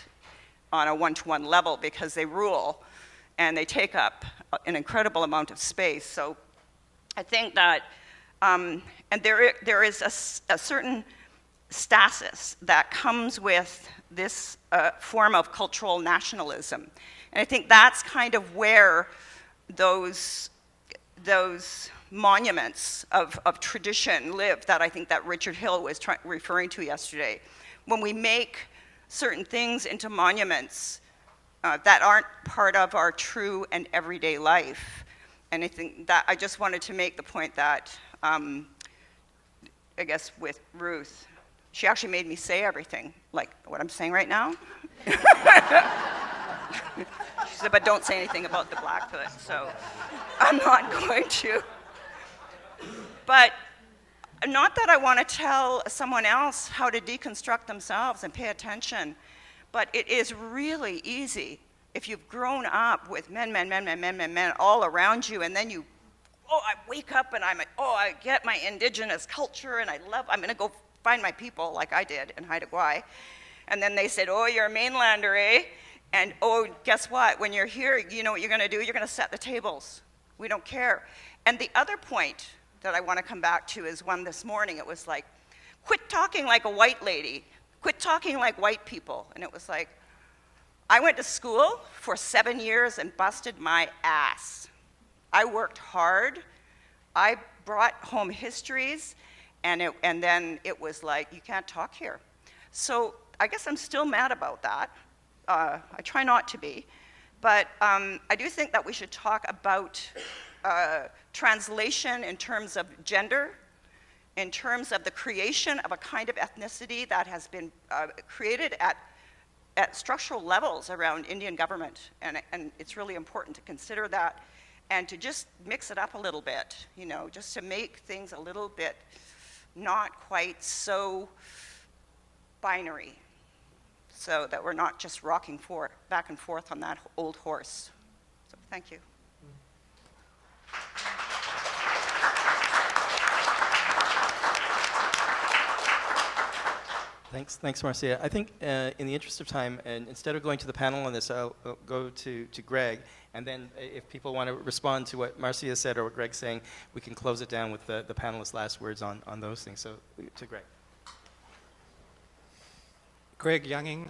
on a one-to-one level because they rule and they take up an incredible amount of space. So I think that, and there is a certain stasis that comes with this form of cultural nationalism. And I think that's kind of where those monuments of tradition live that I think that Richard Hill was referring to yesterday. When we make certain things into monuments that aren't part of our true and everyday life. And I think that I just wanted to make the point that, I guess with Ruth, she actually made me say everything, like what I'm saying right now. She said, but don't say anything about the Blackfoot, so I'm not going to. But not that I want to tell someone else how to deconstruct themselves and pay attention, but it is really easy if you've grown up with men all around you, and then you, I wake up and I get my indigenous culture, and I'm going to go find my people like I did in Haida Gwaii. And then they said, you're a mainlander, eh? And guess what? When you're here, you know what you're going to do? You're going to set the tables. We don't care. And the other point that I want to come back to is one this morning. It was like, quit talking like a white lady. Quit talking like white people. And it was like, I went to school for 7 years and busted my ass. I worked hard. I brought home histories, and then it was like, you can't talk here. So I guess I'm still mad about that. I try not to be. But I do think that we should talk about translation in terms of gender, in terms of the creation of a kind of ethnicity that has been created at structural levels around Indian government. And it's really important to consider that and to just mix it up a little bit, you know, just to make things a little bit not quite so binary, so that we're not just rocking back and forth on that old horse. So thank you. Thanks, Marcia. I think in the interest of time, and instead of going to the panel on this, I'll go to Greg, and then if people want to respond to what Marcia said or what Greg's saying, we can close it down with the panelists' last words on those things. So to Greg. Greg Younging.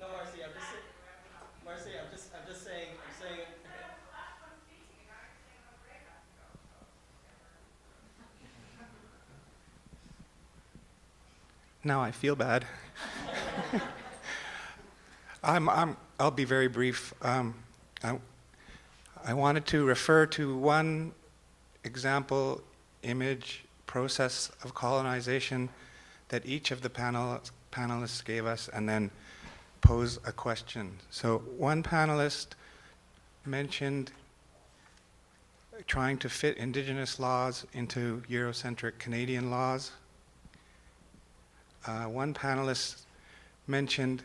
No, Marcia, I'm just saying. Now I feel bad. I'll be very brief. I wanted to refer to one example, image, process of colonization that each of the panelists gave us, and then pose a question. So one panelist mentioned trying to fit Indigenous laws into Eurocentric Canadian laws. One panelist mentioned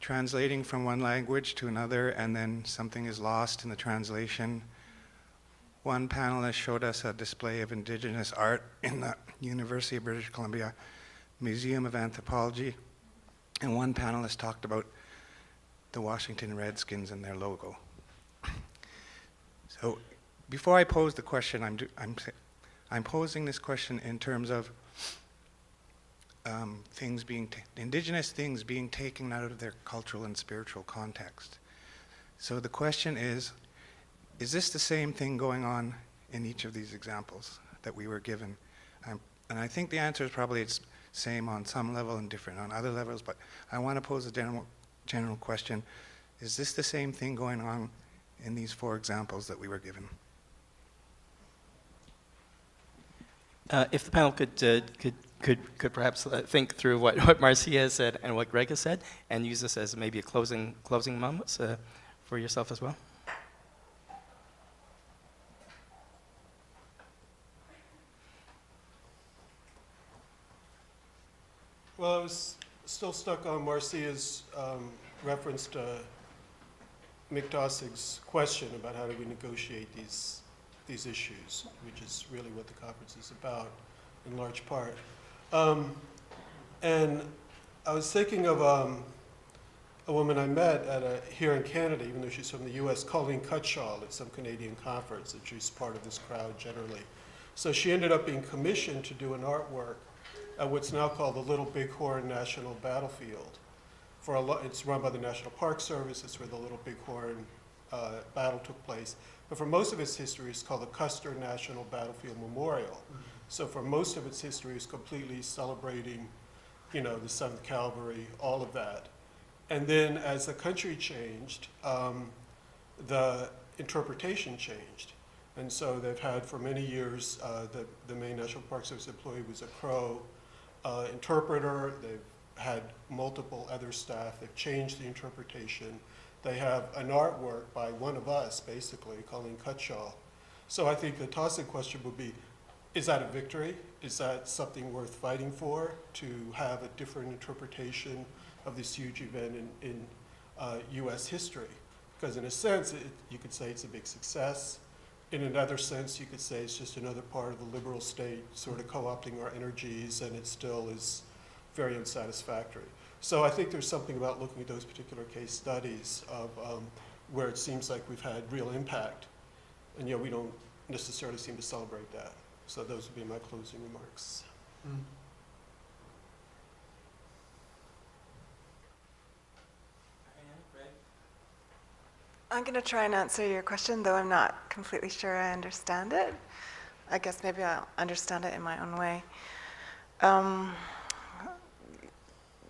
translating from one language to another, and then something is lost in the translation. One panelist showed us a display of Indigenous art in the University of British Columbia Museum of Anthropology. And one panelist talked about the Washington Redskins and their logo. So before I pose the question, I'm posing this question in terms of Indigenous things being taken out of their cultural and spiritual context. So the question is this the same thing going on in each of these examples that we were given? And I think the answer is probably it's same on some level and different on other levels, but I want to pose a general question. Is this the same thing going on in these 4 examples that we were given? If the panel could perhaps think through what Marcia has said and what Greg has said, and use this as maybe a closing moments for yourself as well. Well, I was still stuck on Marcia's reference to Mick Dossig's question about how do we negotiate these issues, which is really what the conference is about in large part. And I was thinking of a woman I met here in Canada, even though she's from the US, Colleen Cutshall at some Canadian conference, and she's part of this crowd generally. So she ended up being commissioned to do an artwork at what's now called the Little Bighorn National Battlefield. It's run by the National Park Service. It's where the Little Bighorn battle took place. But for most of its history, it's called the Custer National Battlefield Memorial. So for most of its history, it's completely celebrating, the 7th Cavalry, all of that. And then as the country changed, the interpretation changed. And so they've had for many years, the main National Park Service employee was a Crow interpreter. They've had multiple other staff. They've changed the interpretation. They have an artwork by one of us, basically, Colleen Cutshall. So I think the tossing question would be, is that a victory? Is that something worth fighting for, to have a different interpretation of this huge event in US history? Because in a sense, you could say it's a big success. In another sense, you could say it's just another part of the liberal state sort of co-opting our energies, and it still is very unsatisfactory. So I think there's something about looking at those particular case studies of where it seems like we've had real impact, and yet we don't necessarily seem to celebrate that. So those would be my closing remarks. I'm going to try and answer your question, though I'm not completely sure I understand it. I guess maybe I'll understand it in my own way.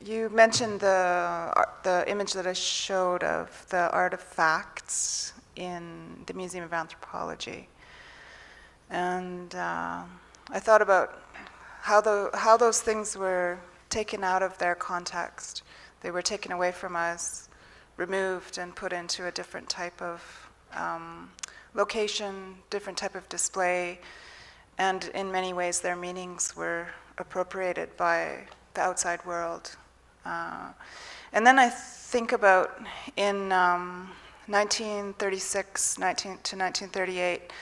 You mentioned the image that I showed of the artifacts in the Museum of Anthropology. And I thought about how those things were taken out of their context. They were taken away from us, removed and put into a different type of location, different type of display, and in many ways their meanings were appropriated by the outside world. And then I think about in 1936 to 1938,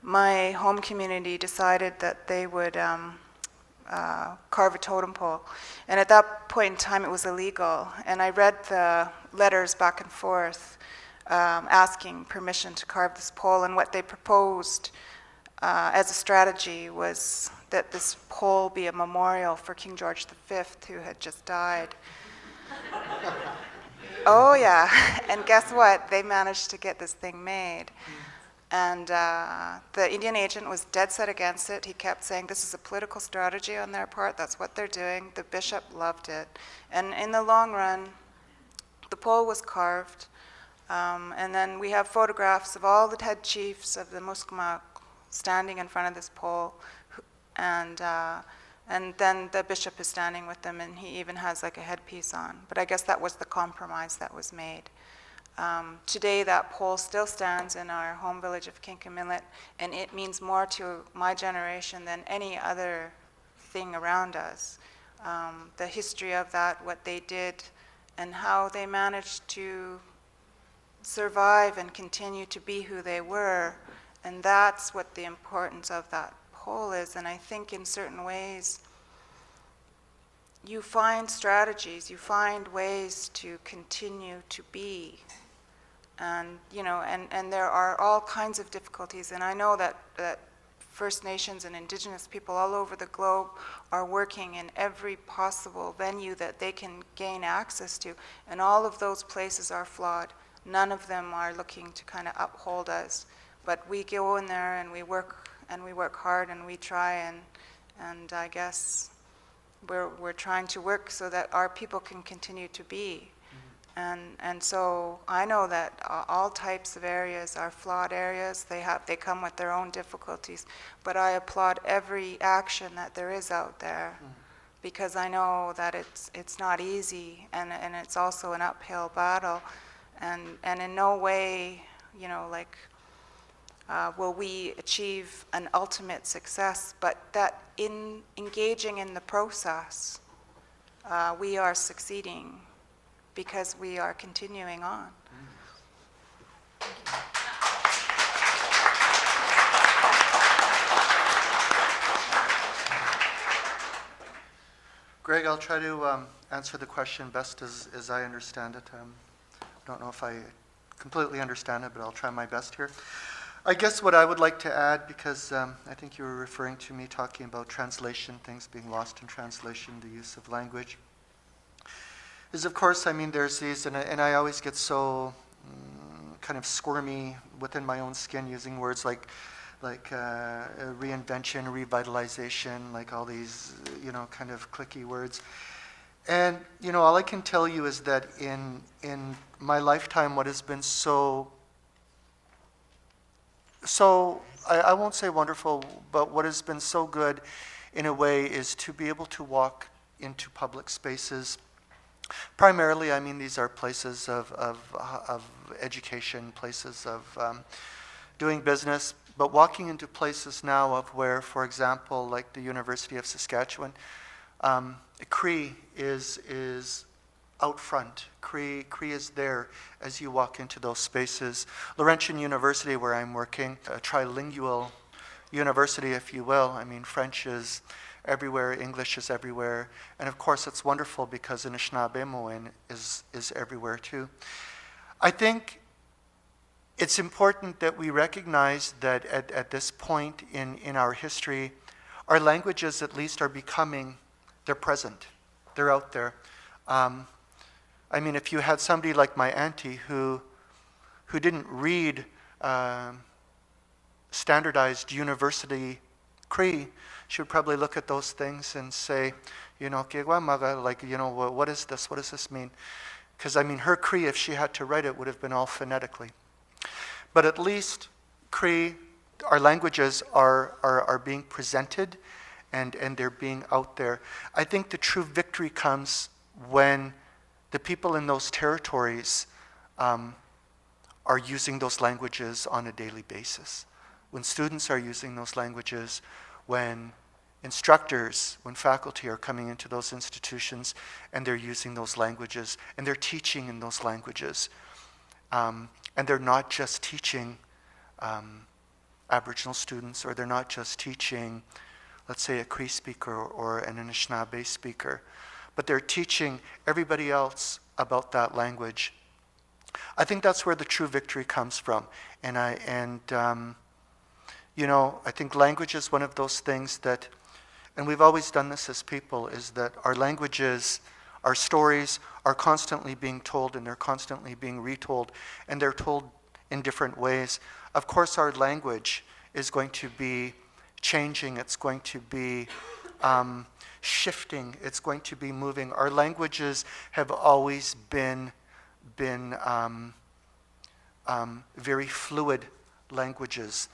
my home community decided that they would carve a totem pole. And at that point in time, it was illegal. And I read the letters back and forth asking permission to carve this pole. And what they proposed as a strategy was that this pole be a memorial for King George V, who had just died. Oh, yeah. And guess what? They managed to get this thing made. And the Indian agent was dead set against it. He kept saying this is a political strategy on their part. That's what they're doing. The bishop loved it. And in the long run, the pole was carved. And then we have photographs of all the head chiefs of the Muskmak standing in front of this pole. And then the bishop is standing with them, and he even has like a headpiece on. But I guess that was the compromise that was made. Today, that pole still stands in our home village of Kinkamillet, and it means more to my generation than any other thing around us. The history of that, what they did, and how they managed to survive and continue to be who they were, and that's what the importance of that pole is. And I think in certain ways, you find strategies, you find ways to continue to be. And, and there are all kinds of difficulties. And I know that First Nations and Indigenous people all over the globe are working in every possible venue that they can gain access to. And all of those places are flawed. None of them are looking to kind of uphold us. But we go in there and we work hard and we try, and I guess we're trying to work so that our people can continue to be. And so I know that all types of areas are flawed areas. They come with their own difficulties. But I applaud every action that there is out there, because I know that it's not easy, and it's also an uphill battle. And in no way, will we achieve an ultimate success, but that in engaging in the process, we are succeeding, because we are continuing on. Greg, I'll try to answer the question best as I understand it. I don't know if I completely understand it, but I'll try my best here. I guess what I would like to add, because I think you were referring to me talking about translation, things being lost in translation, the use of language, is of course, I mean, there's these, and I always get so kind of squirmy within my own skin using words like reinvention, revitalization, like all these, kind of clicky words. And, all I can tell you is that in my lifetime, what has been so I won't say wonderful, but what has been so good in a way is to be able to walk into public spaces. Primarily, I mean, these are places of education, places of doing business, but walking into places now of where, for example, like the University of Saskatchewan, Cree is out front. Cree is there as you walk into those spaces. Laurentian University, where I'm working, a trilingual university, if you will. I mean, French is everywhere, English is everywhere, and of course it's wonderful because Anishinaabe is everywhere too. I think it's important that we recognize that at this point in our history, our languages at least are becoming, they're present, they're out there. I mean, if you had somebody like my auntie who didn't read standardized university Cree, she would probably look at those things and say, what is this? What does this mean? Because, I mean, her Cree, if she had to write it, would have been all phonetically. But at least Cree, our languages are being presented and they're being out there. I think the true victory comes when the people in those territories are using those languages on a daily basis. When students are using those languages, when instructors, when faculty are coming into those institutions and they're using those languages and they're teaching in those languages. And they're not just teaching Aboriginal students, or they're not just teaching, let's say, a Cree speaker or an Anishinaabe speaker, but they're teaching everybody else about that language. I think that's where the true victory comes from. And I think language is one of those things that, and we've always done this as people, is that our languages, our stories are constantly being told and they're constantly being retold, and they're told in different ways. Of course, our language is going to be changing, it's going to be shifting, it's going to be moving. Our languages have always been very fluid languages,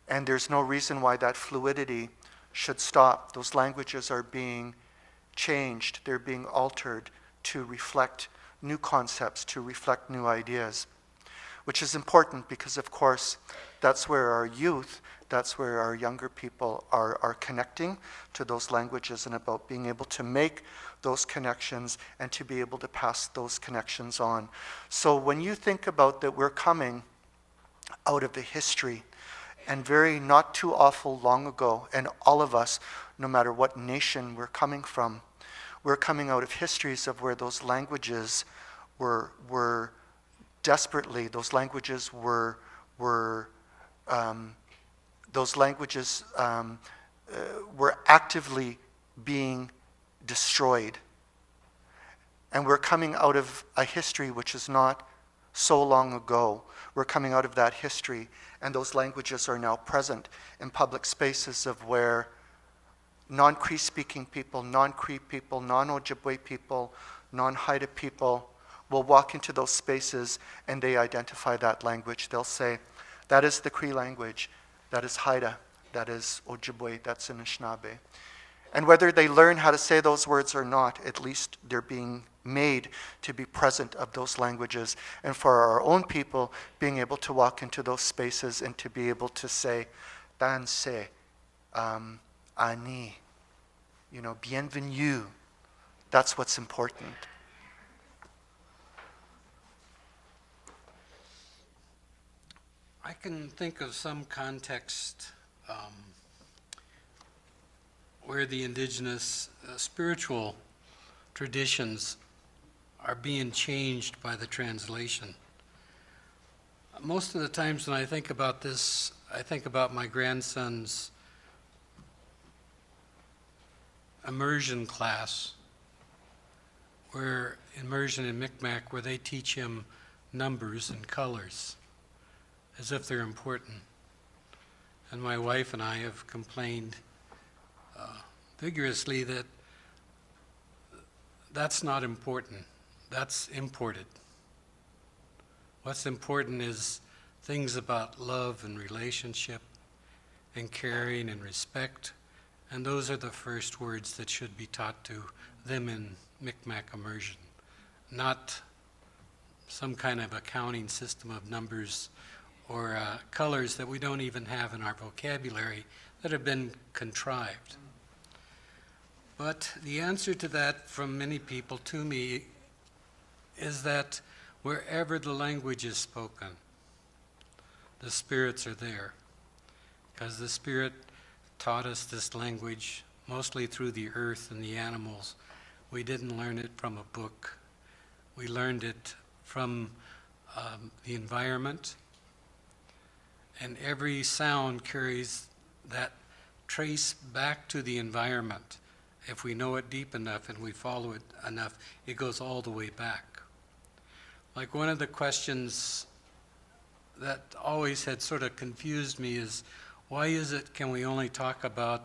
and there's no reason why that fluidity should stop. Those languages are being changed, they're being altered to reflect new concepts, to reflect new ideas, which is important because, of course, that's where our youth, that's where our younger people are connecting to those languages and about being able to make those connections and to be able to pass those connections on. So when you think about that we're coming out of the history, and very not too awful long ago, and all of us, no matter what nation we're coming from, we're coming out of histories of where those languages were desperately, those languages were actively being destroyed. And we're coming out of a history which is not so long ago. We're coming out of that history, and those languages are now present in public spaces of where non-Cree speaking people, non-Cree people, non-Ojibwe people, non-Haida people will walk into those spaces and they identify that language. They'll say, that is the Cree language, that is Haida, that is Ojibwe, that's Anishinaabe. And whether they learn how to say those words or not, at least they're being made to be present of those languages. And for our own people, being able to walk into those spaces and to be able to say, Danse, Ani, bienvenue. That's what's important. I can think of some context where the Indigenous spiritual traditions are being changed by the translation. Most of the times when I think about this, I think about my grandson's immersion class, where immersion in Micmac, where they teach him numbers and colors as if they're important. And my wife and I have complained vigorously that that's not important. That's imported. What's important is things about love and relationship and caring and respect. And those are the first words that should be taught to them in Micmac immersion, not some kind of accounting system of numbers or colors that we don't even have in our vocabulary that have been contrived. But the answer to that from many people to me is that wherever the language is spoken, the spirits are there. Because the Spirit taught us this language mostly through the earth and the animals. We didn't learn it from a book. We learned it from the environment. And every sound carries that trace back to the environment. If we know it deep enough and we follow it enough, it goes all the way back. Like one of the questions that always had sort of confused me is, why is it can we only talk about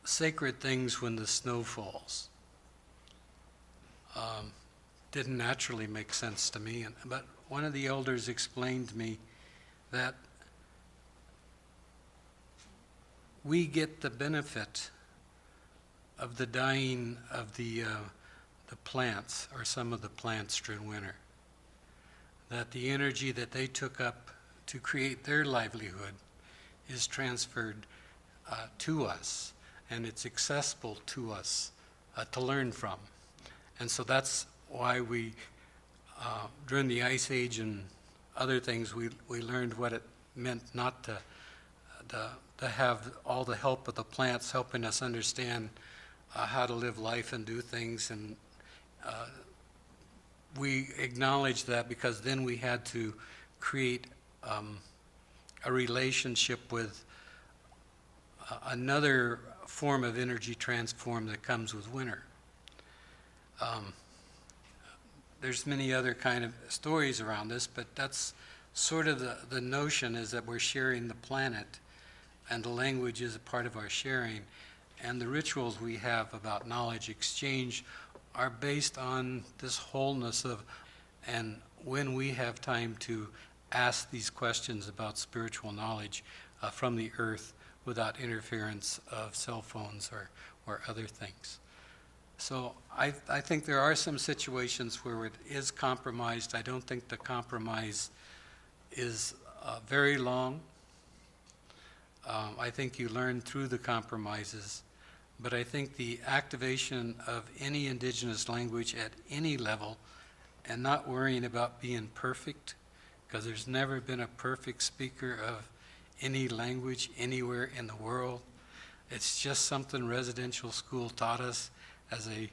sacred things when the snow falls? Didn't naturally make sense to me. But one of the elders explained to me that we get the benefit of the dying of the plants, or some of the plants during winter. That the energy that they took up to create their livelihood is transferred to us, and it's accessible to us to learn from. And so that's why we, during the Ice Age and other things, we learned what it meant not to have all the help of the plants helping us understand how to live life and do things. And we acknowledged that because then we had to create a relationship with another form of energy transform that comes with winter. There's many other kind of stories around this, but that's sort of the notion, is that we're sharing the planet, and the language is a part of our sharing. And the rituals we have about knowledge exchange are based on this wholeness of, and when we have time to ask these questions about spiritual knowledge from the earth without interference of cell phones or other things. So I think there are some situations where it is compromised. I don't think the compromise is very long. I think you learn through the compromises. But I think the activation of any indigenous language at any level, and not worrying about being perfect, because there's never been a perfect speaker of any language anywhere in the world. It's just something residential school taught us as a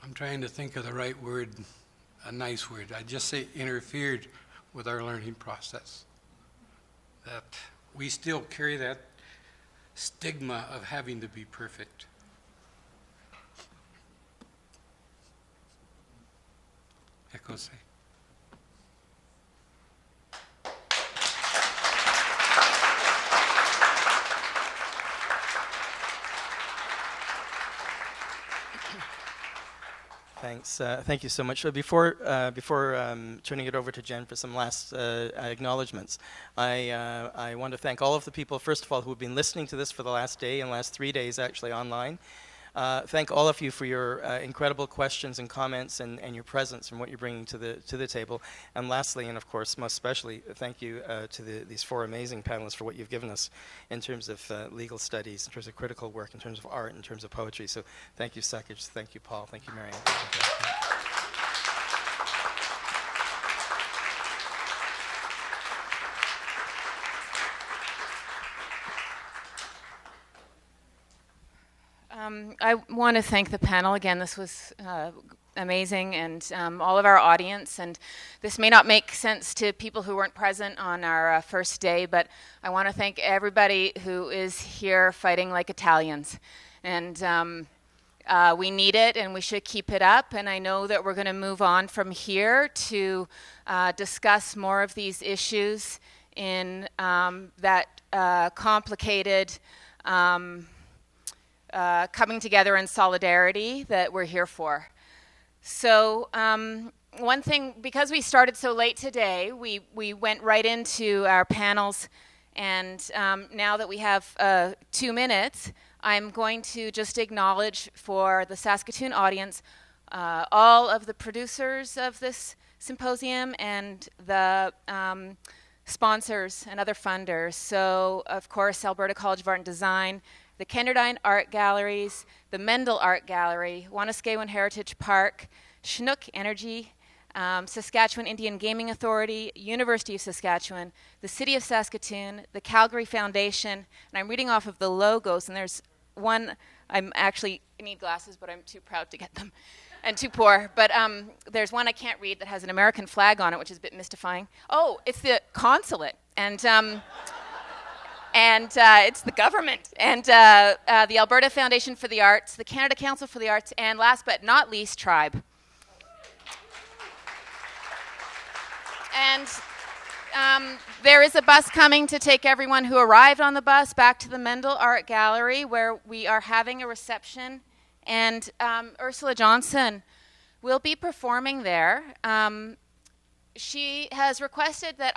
I'm trying to think of the right word, a nice word. I just say interfered with our learning process. That we still carry that stigma of having to be perfect. Ekose. Thanks. Thank you so much. Before turning it over to Jen for some last acknowledgements, I want to thank all of the people, first of all, who have been listening to this for the last day and last 3 days actually online. Thank all of you for your incredible questions and comments and your presence and what you're bringing to the table. And lastly, and of course most especially, thank you to these four amazing panelists for what you've given us in terms of legal studies, in terms of critical work, in terms of art, in terms of poetry. So thank you, Sakej. Thank you, Paul. Thank you, Marianne. I want to thank the panel again. This was amazing, and all of our audience. And this may not make sense to people who weren't present on our first day, but I want to thank everybody who is here fighting like Italians. And we need it, and we should keep it up. And I know that we're going to move on from here to discuss more of these issues in that complicated coming together in solidarity that we're here for. So one thing, because we started so late today, we went right into our panels, and now that we have 2 minutes, I'm going to just acknowledge for the Saskatoon audience all of the producers of this symposium and the sponsors and other funders. So, of course, Alberta College of Art and Design, the Kenderdine Art Galleries, the Mendel Art Gallery, Wanuskewin Heritage Park, Chinook Energy, Saskatchewan Indian Gaming Authority, University of Saskatchewan, the City of Saskatoon, the Calgary Foundation, and I'm reading off of the logos, and there's one, I need glasses, but I'm too proud to get them, and too poor, but there's one I can't read that has an American flag on it, which is a bit mystifying. Oh, it's the consulate, and it's the government, and the Alberta Foundation for the Arts, the Canada Council for the Arts, and last but not least, Tribe. And there is a bus coming to take everyone who arrived on the bus back to the Mendel Art Gallery, where we are having a reception, and Ursula Johnson will be performing there. She has requested that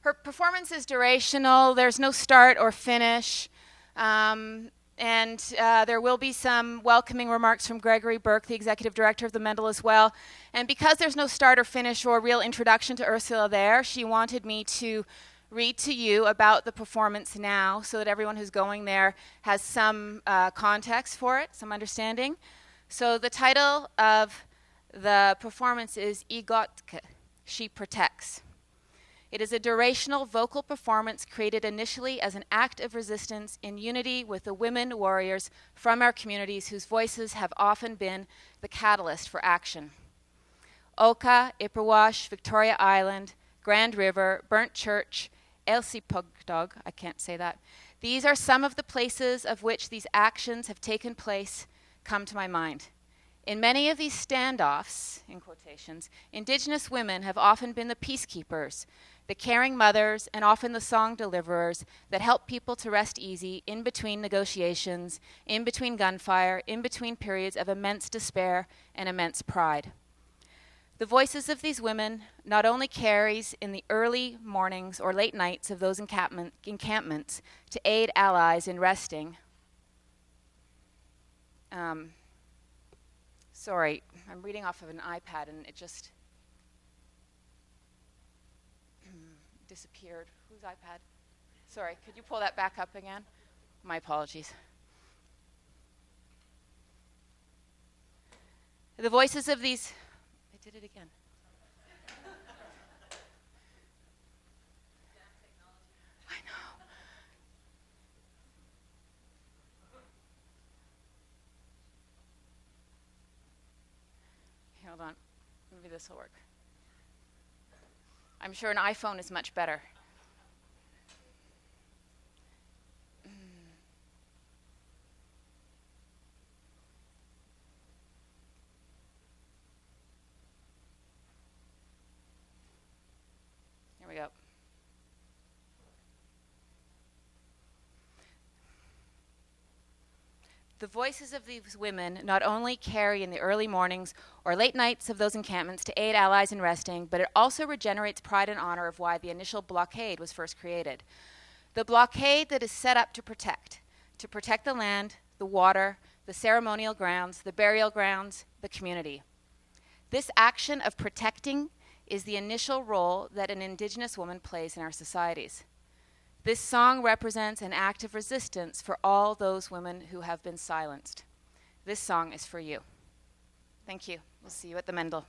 her performance is durational, there's no start or finish, and there will be some welcoming remarks from Gregory Burke, the executive director of the Mendel as well. And because there's no start or finish or real introduction to Ursula there, she wanted me to read to you about the performance now so that everyone who's going there has some context for it, some understanding. So the title of the performance is Igotke, She Protects. It is a durational vocal performance created initially as an act of resistance in unity with the women warriors from our communities whose voices have often been the catalyst for action. Oka, Ipperwash, Victoria Island, Grand River, Burnt Church, Elsipogdog, I can't say that. These are some of the places of which these actions have taken place come to my mind. In many of these standoffs, in quotations, Indigenous women have often been the peacekeepers, the caring mothers, and often the song deliverers that help people to rest easy in between negotiations, in between gunfire, in between periods of immense despair and immense pride. The voices of these women not only carries in the early mornings or late nights of those encampments to aid allies in resting. Sorry, I'm reading off of an iPad and it just disappeared. Whose iPad? Sorry, could you pull that back up again? My apologies. The voices of these, I did it again. I know. Hold on, maybe this will work. I'm sure an iPhone is much better. Here we go. The voices of these women not only carry in the early mornings or late nights of those encampments to aid allies in resting, but it also regenerates pride and honor of why the initial blockade was first created. The blockade that is set up to protect the land, the water, the ceremonial grounds, the burial grounds, the community. This action of protecting is the initial role that an Indigenous woman plays in our societies. This song represents an act of resistance for all those women who have been silenced. This song is for you. Thank you. We'll see you at the Mendel.